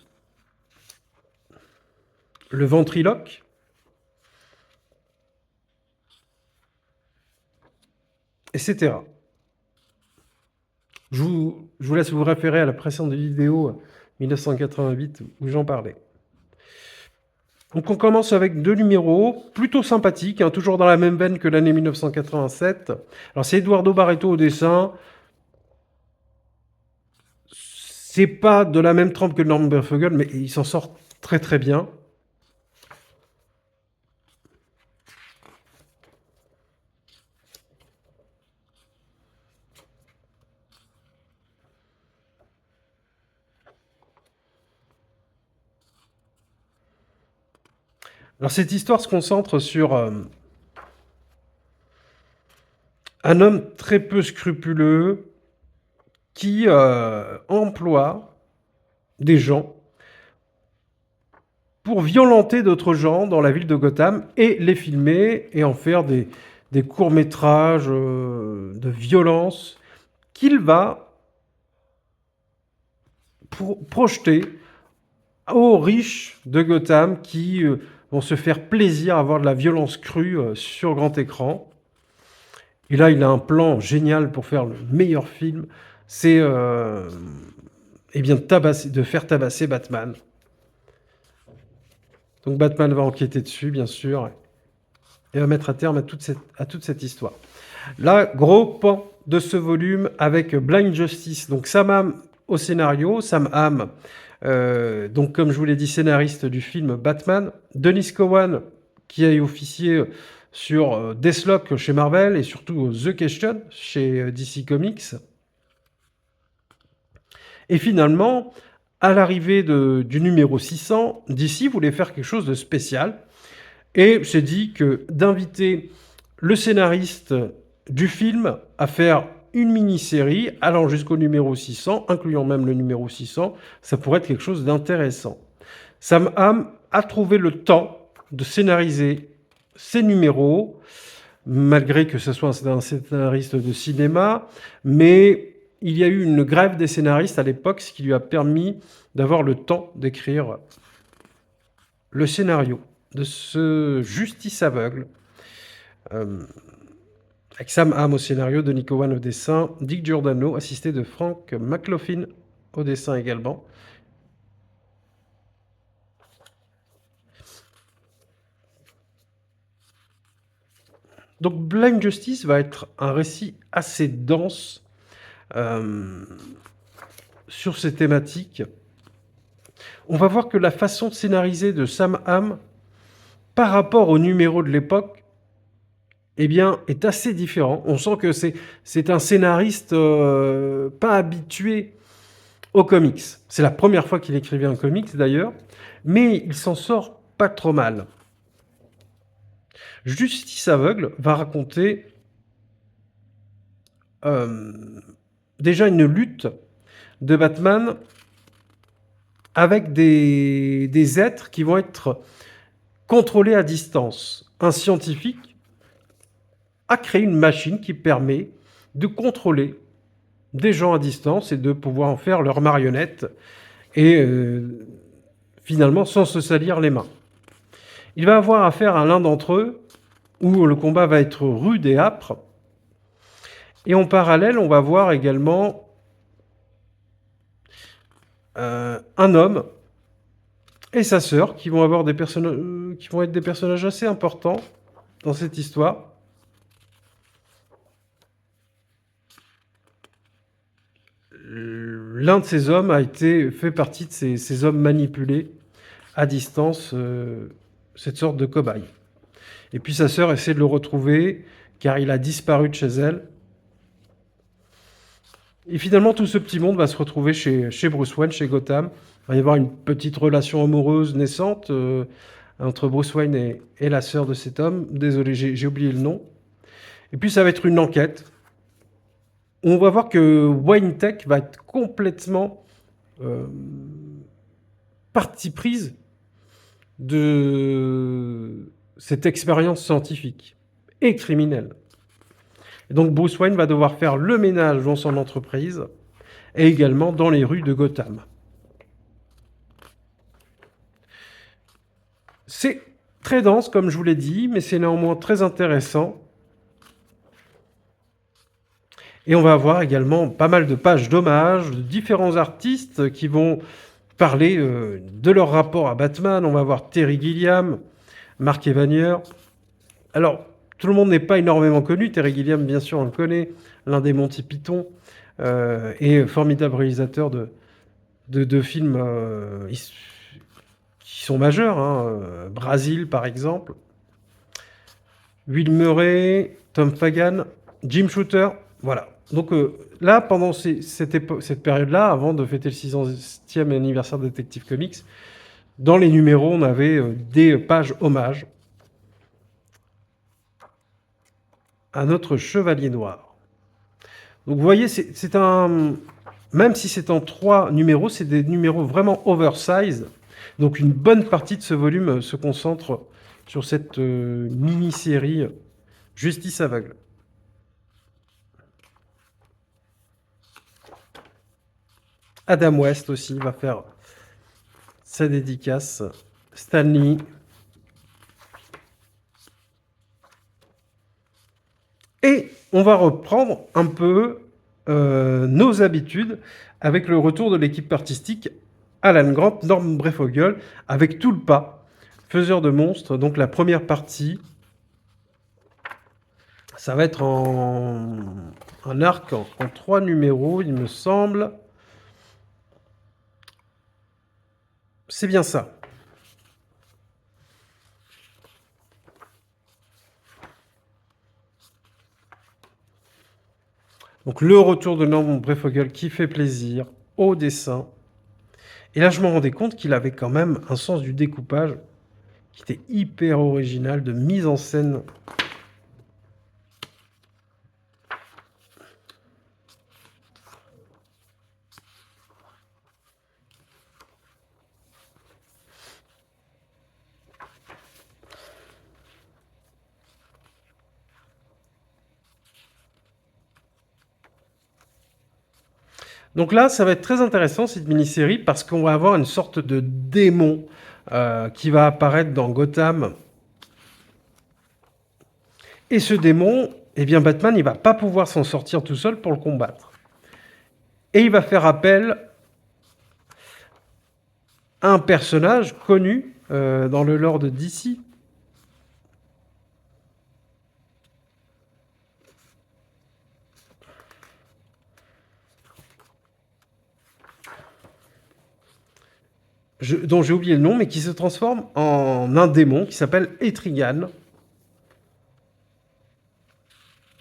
ventriloque, etc. Je vous laisse vous référer à la précédente vidéo 1988 où j'en parlais. Donc on commence avec 2 numéros plutôt sympathiques, hein, toujours dans la même veine que l'année 1987. Alors c'est Eduardo Barreto au dessin. C'est pas de la même trempe que Norm Breyfogle, mais il s'en sort très très bien. Alors cette histoire se concentre sur un homme très peu scrupuleux qui emploie des gens pour violenter d'autres gens dans la ville de Gotham et les filmer et en faire des courts-métrages de violence qu'il va projeter aux riches de Gotham qui vont se faire plaisir à voir de la violence crue sur grand écran. Et là, il a un plan génial pour faire le meilleur film, c'est eh bien de faire tabasser Batman. Donc Batman va enquêter dessus, bien sûr, et va mettre à terme à toute cette histoire. Là, gros pan de ce volume avec Blind Justice. Donc Sam Hamm au scénario, Sam Hamm, donc comme je vous l'ai dit, scénariste du film Batman, Dennis Cowan qui a officié sur Deathlock chez Marvel et surtout The Question chez DC Comics. Et finalement, à l'arrivée du numéro 600, DC voulait faire quelque chose de spécial et s'est dit que d'inviter le scénariste du film à faire une mini-série allant jusqu'au numéro 600, incluant même le numéro 600, ça pourrait être quelque chose d'intéressant. Sam Hamm a trouvé le temps de scénariser ces numéros, malgré que ce soit un scénariste de cinéma, mais il y a eu une grève des scénaristes à l'époque, ce qui lui a permis d'avoir le temps d'écrire le scénario de ce Justice aveugle, avec Sam Hamm au scénario, Denis Cowan au dessin, Dick Giordano, assisté de Frank McLaughlin au dessin également. Donc Blind Justice va être un récit assez dense sur ces thématiques. On va voir que la façon de scénariser de Sam Hamm par rapport au numéro de l'époque, eh bien, est assez différent. On sent que c'est un scénariste pas habitué aux comics. C'est la première fois qu'il écrivait un comics d'ailleurs, mais il s'en sort pas trop mal. Justice aveugle va raconter déjà une lutte de Batman avec des êtres qui vont être contrôlés à distance. Un scientifique a créé une machine qui permet de contrôler des gens à distance et de pouvoir en faire leurs marionnettes et finalement sans se salir les mains. Il va avoir affaire à l'un d'entre eux où le combat va être rude et âpre. Et en parallèle, on va voir également un homme et sa sœur qui vont avoir qui vont être des personnages assez importants dans cette histoire. L'un de ces hommes fait partie de ces hommes manipulés à distance, cette sorte de cobaye. Et puis sa sœur essaie de le retrouver car il a disparu de chez elle. Et finalement, tout ce petit monde va se retrouver chez Bruce Wayne, chez Gotham. Il va y avoir une petite relation amoureuse naissante entre Bruce Wayne et la sœur de cet homme. Désolé, j'ai oublié le nom. Et puis ça va être une enquête. On va voir que Wayne Tech va être complètement partie prise de cette expérience scientifique et criminelle. Et donc Bruce Wayne va devoir faire le ménage dans son entreprise et également dans les rues de Gotham. C'est très dense, comme je vous l'ai dit, mais c'est néanmoins très intéressant. Et on va avoir également pas mal de pages d'hommage de différents artistes qui vont parler de leur rapport à Batman. On va voir Terry Gilliam, Mark Evanier. Alors, tout le monde n'est pas énormément connu. Terry Gilliam, bien sûr, on le connaît, l'un des Monty Python, et formidable réalisateur de films qui sont majeurs. Brasil, par exemple. Will Murray, Tom Fagan, Jim Shooter. Voilà. Donc là, pendant cette période-là, avant de fêter le 600e anniversaire de Detective Comics, Dans les numéros, on avait des pages hommages à notre Chevalier Noir. Donc vous voyez, c'est un... Même si c'est en 3 numéros, c'est des numéros vraiment oversize. Donc une bonne partie de ce volume se concentre sur cette mini-série Justice aveugle. Adam West aussi va faire sa dédicace. Stan Lee. Et on va reprendre un peu nos habitudes avec le retour de l'équipe artistique Alan Grant, Norm Breyfogle, avec Tulpa, faiseur de monstres. Donc la première partie, ça va être un arc en 3 numéros, il me semble. C'est bien ça. Donc le retour de Norman Breyfogle qui fait plaisir au dessin. Et là, je me rendais compte qu'il avait quand même un sens du découpage qui était hyper original, de mise en scène. Donc là, ça va être très intéressant cette mini-série parce qu'on va avoir une sorte de démon qui va apparaître dans Gotham. Et ce démon, eh bien Batman, il va pas pouvoir s'en sortir tout seul pour le combattre. Et il va faire appel à un personnage connu dans le lore de DC. Dont j'ai oublié le nom, mais qui se transforme en un démon qui s'appelle Etrigan.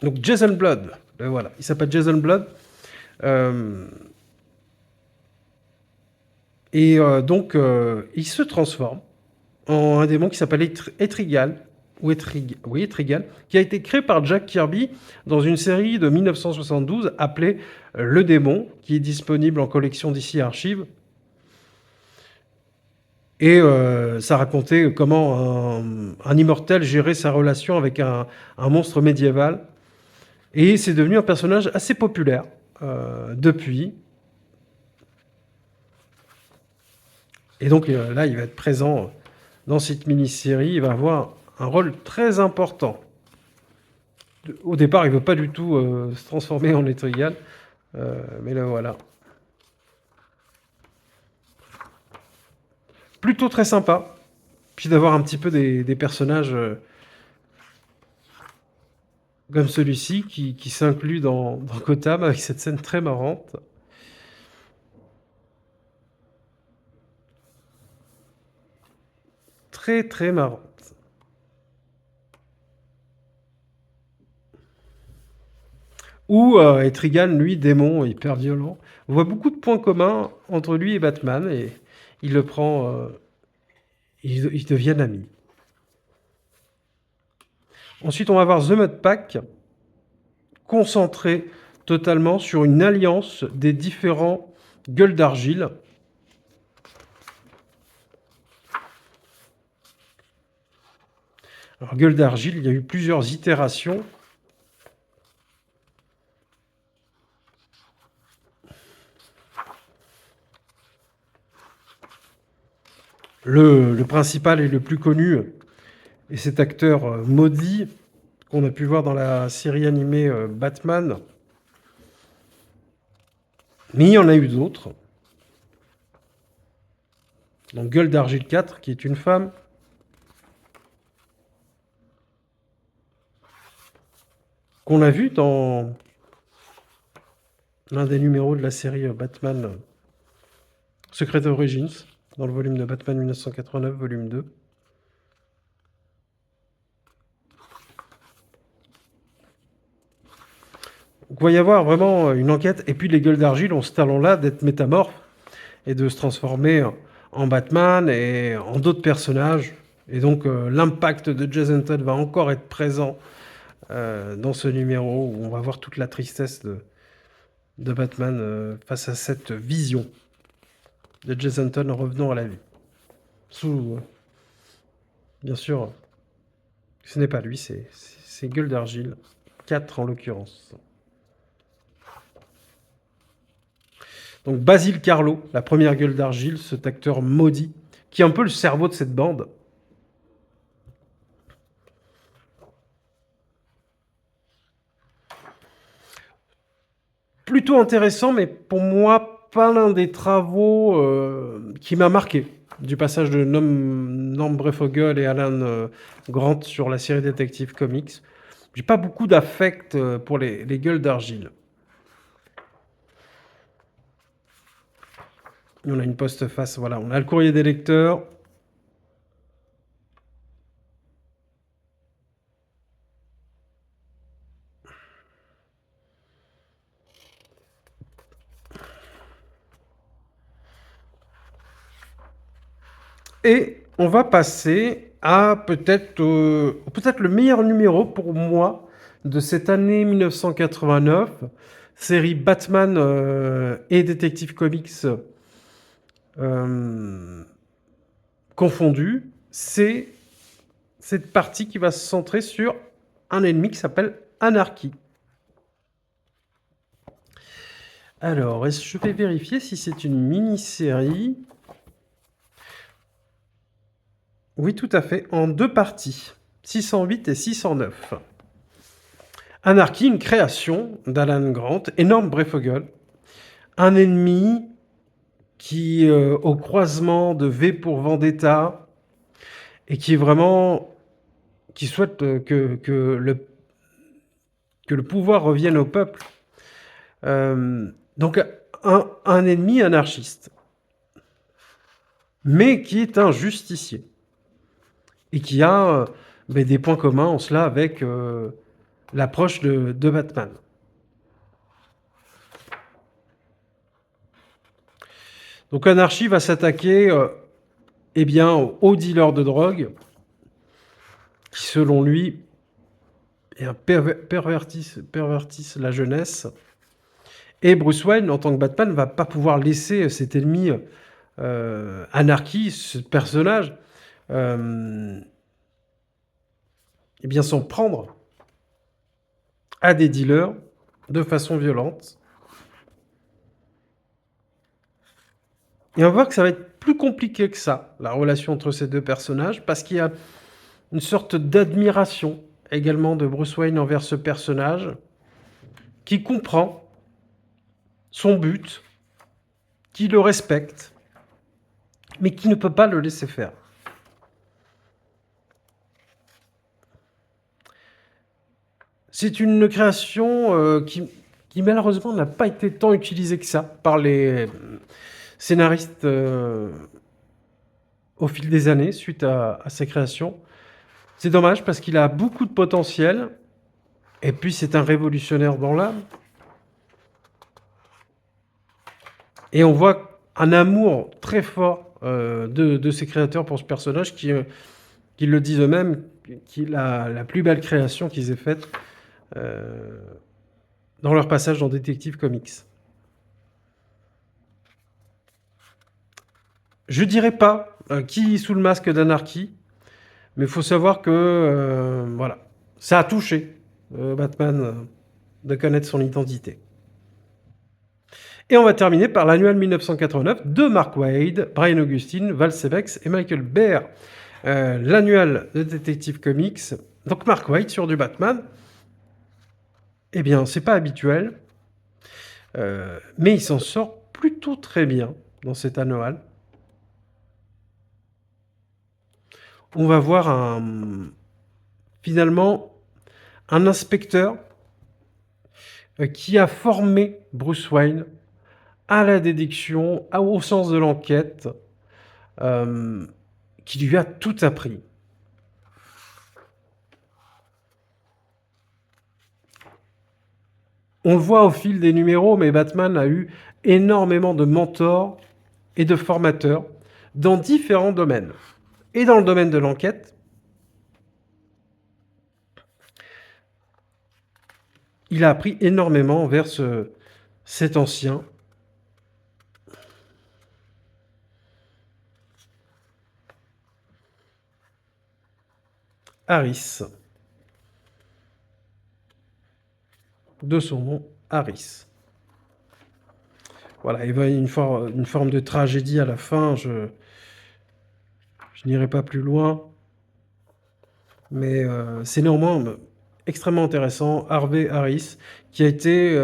Donc Jason Blood, voilà, il s'appelle Jason Blood. Donc il se transforme en un démon qui s'appelle Etrigal, Etrigal, qui a été créé par Jack Kirby dans une série de 1972 appelée Le Démon, qui est disponible en collection DC Archives. Et ça racontait comment un immortel gérait sa relation avec un monstre médiéval. Et c'est devenu un personnage assez populaire depuis. Et donc là, il va être présent dans cette mini-série. Il va avoir un rôle très important. Au départ, il ne veut pas du tout se transformer en Etrigan. Mais là, voilà. Plutôt très sympa. Puis d'avoir un petit peu des personnages comme celui-ci qui s'inclut dans Gotham avec cette scène très marrante. Très très marrante. Ou Etrigan, lui, démon hyper violent. On voit beaucoup de points communs entre lui et Batman et il le prend... ils deviennent amis. Ensuite, on va voir The Mud Pack, concentré totalement sur une alliance des différents gueules d'argile. Alors, gueule d'argile, il y a eu plusieurs itérations. Le principal et le plus connu est cet acteur maudit qu'on a pu voir dans la série animée Batman. Mais il y en a eu d'autres. Donc Gueule d'Argile 4, qui est une femme. Qu'on a vu dans l'un des numéros de la série Batman Secret Origins, dans le volume de Batman 1989, volume 2. Donc, il va y avoir vraiment une enquête. Et puis les gueules d'argile ont ce talent-là d'être métamorphes et de se transformer en Batman et en d'autres personnages. Et donc l'impact de Jason Todd va encore être présent dans ce numéro où on va voir toute la tristesse de Batman face à cette vision de Jason Todd en revenant à la vie. Sous, bien sûr, ce n'est pas lui, c'est Gueule d'Argile, 4 en l'occurrence. Donc Basil Carlo, la première Gueule d'Argile, cet acteur maudit, qui est un peu le cerveau de cette bande. Plutôt intéressant, mais pour moi, pas l'un des travaux qui m'a marqué. Du passage de Norm Breyfogle et Alan Grant sur la série Detective Comics. J'ai pas beaucoup d'affect pour les Gueules d'Argile. Et on a une postface, voilà, on a le courrier des lecteurs. Et on va passer à peut-être le meilleur numéro pour moi de cette année 1989, série Batman et Detective Comics confondus. C'est cette partie qui va se centrer sur un ennemi qui s'appelle Anarchy. Alors, je vais vérifier si c'est une mini-série. Oui, tout à fait, en 2 parties, 608 et 609. Anarchy, une création d'Alan Grant, énorme Breyfogle, un ennemi qui, au croisement de V pour Vendetta, et qui est vraiment, qui souhaite que le pouvoir revienne au peuple. Donc un ennemi anarchiste, mais qui est un justicier, et qui a des points communs en cela avec l'approche de Batman. Donc Anarchy va s'attaquer aux dealers de drogue, qui selon lui pervertissent la jeunesse. Et Bruce Wayne, en tant que Batman, ne va pas pouvoir laisser cet ennemi Anarchy, ce personnage, s'en prendre à des dealers de façon violente. Et on va voir que ça va être plus compliqué que ça, la relation entre ces deux personnages, parce qu'il y a une sorte d'admiration également de Bruce Wayne envers ce personnage, qui comprend son but, qui le respecte, mais qui ne peut pas le laisser faire. C'est une création qui malheureusement n'a pas été tant utilisée que ça par les scénaristes au fil des années suite à ces créations. C'est dommage parce qu'il a beaucoup de potentiel, et puis c'est un révolutionnaire dans l'âme. Et on voit un amour très fort de ses créateurs pour ce personnage qui le disent eux-mêmes, qui est la plus belle création qu'ils aient faite dans leur passage dans Detective Comics. Je dirais pas qui sous le masque d'Anarchy, mais il faut savoir que voilà, ça a touché Batman de connaître son identité. Et on va terminer par l'annuel 1989 de Mark Waid, Brian Augustine, Val Sevex et Michael Baer. L'annuel de Detective Comics. Donc Mark Waid sur du Batman. Eh bien, c'est pas habituel, mais il s'en sort plutôt très bien dans cet annual. On va voir finalement un inspecteur qui a formé Bruce Wayne à la déduction, au sens de l'enquête, qui lui a tout appris. On le voit au fil des numéros, mais Batman a eu énormément de mentors et de formateurs dans différents domaines. Et dans le domaine de l'enquête, il a appris énormément envers cet ancien. Harris. De son nom, Harris. Voilà, il y a une forme de tragédie à la fin. Je n'irai pas plus loin. Mais c'est néanmoins extrêmement intéressant. Harvey Harris, qui a été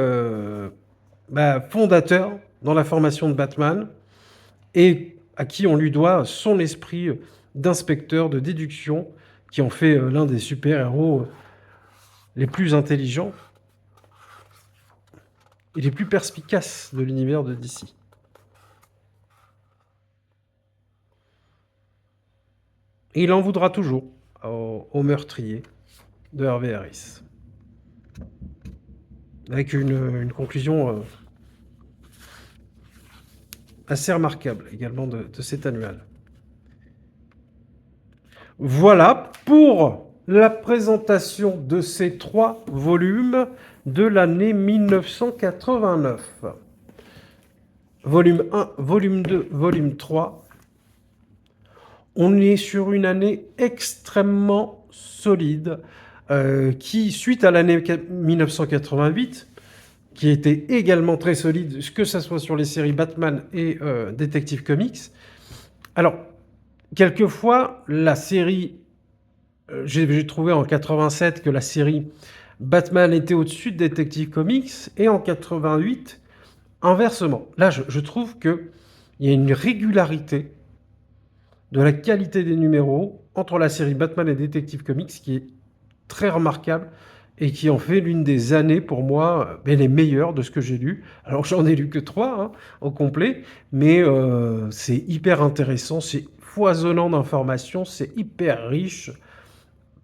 fondateur dans la formation de Batman et à qui on lui doit son esprit d'inspecteur, de déduction, qui en fait l'un des super-héros les plus intelligents et les plus perspicaces de l'univers de DC. Et il en voudra toujours au meurtrier de Harvey Harris. Avec une conclusion assez remarquable également de cet annual. Voilà pour la présentation de ces 3 volumes de l'année 1989. Volume 1, volume 2, volume 3. On est sur une année extrêmement solide qui, suite à l'année 1988, qui était également très solide, que ce soit sur les séries Batman et Detective Comics. Alors, quelquefois, la série, j'ai trouvé en 87 que la série Batman était au-dessus de Detective Comics, et en 88, inversement. Là, je trouve qu'il y a une régularité de la qualité des numéros entre la série Batman et Detective Comics qui est très remarquable et qui en fait l'une des années pour moi les meilleures de ce que j'ai lu. Alors j'en ai lu que 3 au complet, mais c'est hyper intéressant, c'est foisonnant d'informations, c'est hyper riche.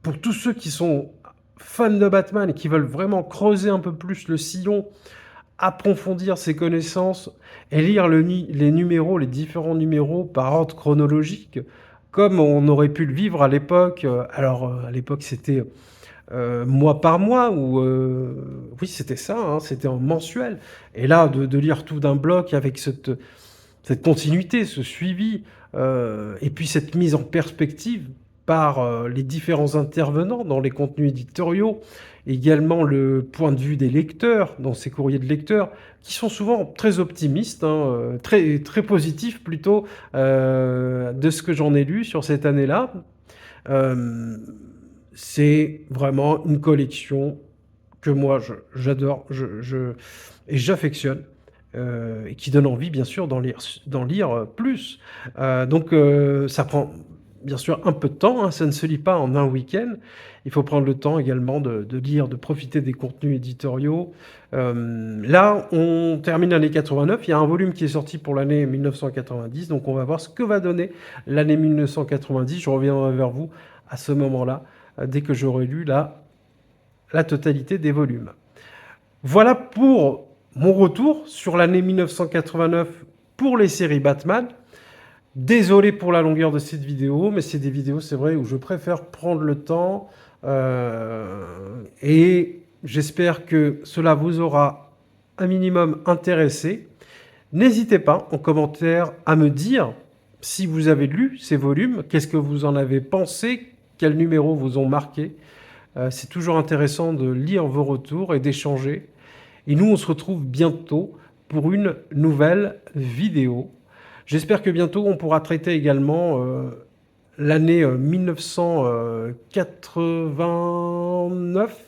Pour tous ceux qui sont fans de Batman et qui veulent vraiment creuser un peu plus le sillon, approfondir ses connaissances et lire les numéros, les différents numéros par ordre chronologique, comme on aurait pu le vivre à l'époque. Alors à l'époque c'était mois par mois, ou oui c'était ça, c'était en mensuel. Et là de lire tout d'un bloc avec cette continuité, ce suivi, et puis cette mise en perspective par les différents intervenants dans les contenus éditoriaux, également le point de vue des lecteurs, dans ces courriers de lecteurs, qui sont souvent très optimistes, très, très positifs plutôt, de ce que j'en ai lu sur cette année-là. C'est vraiment une collection que moi j'adore et j'affectionne. Et qui donne envie, bien sûr, d'en lire plus. Donc, ça prend, bien sûr, un peu de temps, ça ne se lit pas en un week-end. Il faut prendre le temps également de lire, de profiter des contenus éditoriaux. Là, on termine l'année 89. Il y a un volume qui est sorti pour l'année 1990. Donc, on va voir ce que va donner l'année 1990. Je reviendrai vers vous à ce moment-là, dès que j'aurai lu la totalité des volumes. Voilà pour mon retour sur l'année 1989 pour les séries Batman. Désolé pour la longueur de cette vidéo, mais c'est des vidéos, c'est vrai, où je préfère prendre le temps. Et j'espère que cela vous aura un minimum intéressé. N'hésitez pas en commentaire à me dire si vous avez lu ces volumes, qu'est-ce que vous en avez pensé, quels numéros vous ont marqué. C'est toujours intéressant de lire vos retours et d'échanger. Et nous, on se retrouve bientôt pour une nouvelle vidéo. J'espère que bientôt, on pourra traiter également l'année 1989,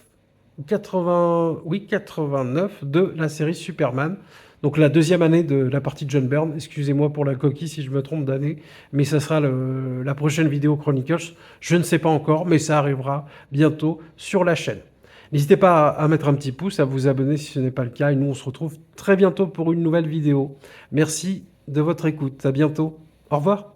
89 de la série Superman. Donc la deuxième année de la partie de John Byrne. Excusez-moi pour la coquille si je me trompe d'année, mais ça sera la prochaine vidéo Chronicles. Je ne sais pas encore, mais ça arrivera bientôt sur la chaîne. N'hésitez pas à mettre un petit pouce, à vous abonner si ce n'est pas le cas. Et nous, on se retrouve très bientôt pour une nouvelle vidéo. Merci de votre écoute. À bientôt. Au revoir.